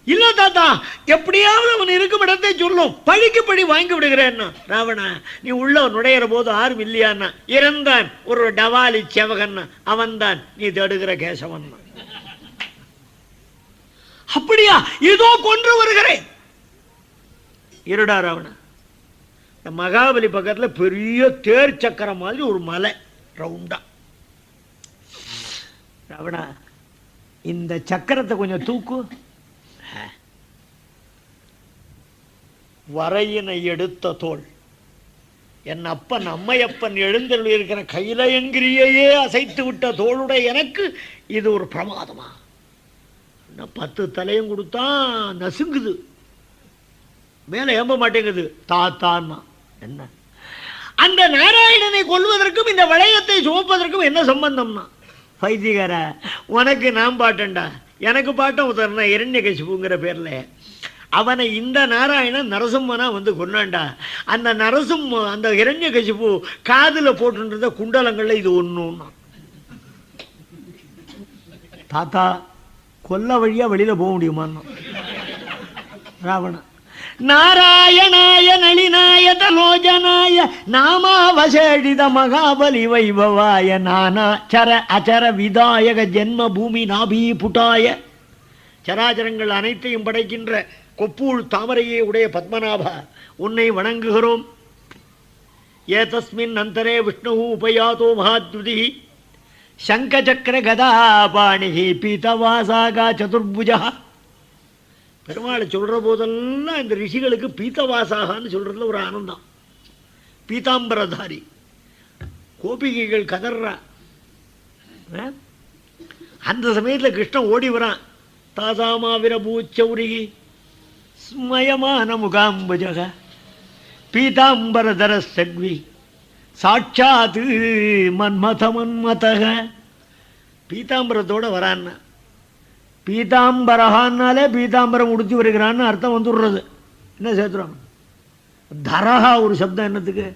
இல்ல தாத்தா எப்படியாவது அவன் இருக்கும் இடத்தை சொல்லும், பழிக்கு பழி வாங்கி விடுகிறேன்னா. ராவணா நீ உள்ள நுழையிற போது ஆறும் இல்லையான்னா இறந்தான் ஒரு டவாலி சேவகன். அவன்தான் நீ தேடுகிற கேசவன். அப்படியா? இதோ கொன்று வருகிறேன். இருடா ராவணா. மகாபலி பக்கத்துல பெரிய தேர் சக்கரம் மாதிரி ஒரு மலை ரவுண்டா. ராவணா இந்த சக்கரத்தை கொஞ்சம் தூக்கு. வரையினை எடுத்த தோல் என் அப்பன் அம்மையப்பன் எழுந்தருள் இருக்கிற கையிலயங்கிரியையே அசைத்து விட்ட தோளுடைய எனக்கு இது ஒரு பிரமாதமா? 10 தலையும் கொடுத்தா நசுங்குது, மேல ஏம்ப மாட்டேங்குது. தாத்தான்னா என்ன? அந்த நாராயணனை கொல்வதற்கும் இந்த வளையத்தை சுமப்பதற்கும் என்ன சம்பந்தம்னா, பைத்தியகார உனக்கு நான் பாட்டேன்டா, எனக்கு பாட்டம் உத்தரனா இரண்யகசிபுங்கிற பேர்ல அவனை இந்த நாராயணன் நரசிம்மனா வந்து கொண்டாண்டா. அந்த அந்த இரண்யகசிபு காதுல போட்டு குண்டலங்கள்ல இது ஒண்ணுன்னா. தாத்தா கொல்ல வழியா வெளியில போக முடியுமான்னா ராவணன். நாராயணாய நளினாய தலோஜனாய நாமாவசேஷித மகாபலி வைபவாய நானா சர அச்சர விதாயக ஜென்ம பூமி நாபி புட்டாய. சராச்சரங்கள் அனைத்தையும் படைக்கின்ற கொப்பூழ் தாமரையே உடைய பத்மநாபா உன்னை வணங்குகிறோம். ஏதஸ்மின் அந்தரே விஷ்ணு உபயாதோ மகாத்யுதி சங்கசக்கர கதாபாணி பீதவாசாகா சதுர்புஜா. பெருமாளை சொல்ற போதெல்லாம் இந்த ரிஷிகளுக்கு பீத்தவாசாகான்னு சொல்றதுல ஒரு ஆனந்தம். பீதாம்பரதாரி கோபிகைகள் கதர்றா. அந்த சமயத்தில் கிருஷ்ணன் ஓடி வரான். தாசாமாவிரபூச்சௌரி ஸ்மயமான முகாம்புஜக பீதாம்பரதர சக்வி சாட்சாத் மன்மத மன்மதக. பீதாம்பரத்தோட வரான்னா, பீதாம்பரஹான்னாலே பீதாம்பரம் உடுத்தி வருகிறான்னு அர்த்தம் வந்துடுறது. என்ன சேர்த்துறோம்? தரஹா ஒரு சப்தம் என்னத்துக்கு?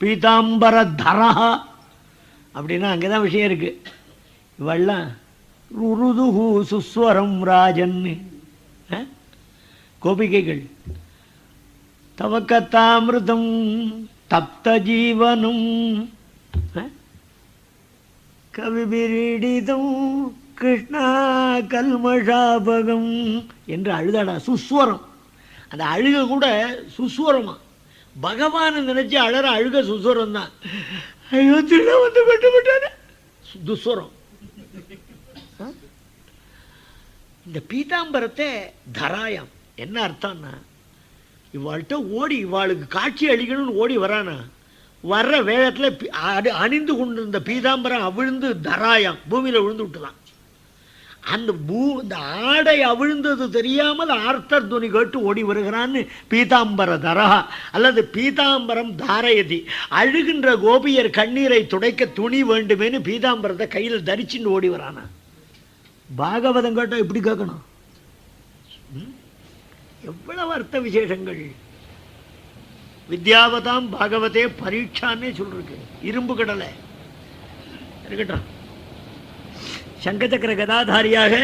பீதாம்பர தரஹா அப்படின்னா அங்கே தான் விஷயம் இருக்கு. இவெல்லாம் ருருதுஹு சுஸ்வரம் ராஜன் கோபிகைகள். தவக்கத்தாமிருதம் தப்த ஜீவனம் கவிபிரீடிதம் கிருஷ்ணா கல்மஷாபகம் என்று அழுதாடா. சுஸ்வரம். அந்த அழுக கூட சுஸ்வரமா. பகவானை நினைச்சு அழற அழுக சுஸ்வரம் தான். ஐயோ திருட வந்து கட்டுப்பட்டான துஸ்வரம். இந்த பீதாம்பரத்தை தராயம் என்ன அர்த்தம்னா, இவாள்கிட்ட ஓடி இவாளுக்கு காட்சி அளிக்கணும்னு ஓடி வரானா, வர்ற வேகத்தில் அணிந்து கொண்டிருந்த பீதாம்பரம் அவிழ்ந்து தராயம் பூமியில் விழுந்து விட்டுதான். அந்த ஆடை அவிழ்ந்தது தெரியாமல் ஆர்த்தர் துணி கேட்டு ஓடி வருகிறான்னு பீதாம்பர தரஹா அல்லது பீதாம்பரம் தாரயதி. அழுகின்ற கோபியர் கண்ணீரை துடைக்க துணி வேண்டுமேனு பீதாம்பரத்தை கையில் தரிச்சுன்னு ஓடி வரானா. பாகவதம் கேட்டால் இப்படி கேட்கணும். எவ்வளவு அர்த்த விசேஷங்கள். வித்யாவதாம் பாகவதே பரீட்சான்னே சொல்லிருக்கு. இரும்பு கடலை இருக்கட்டும். சங்கச்சக்கர கதாதாரியாக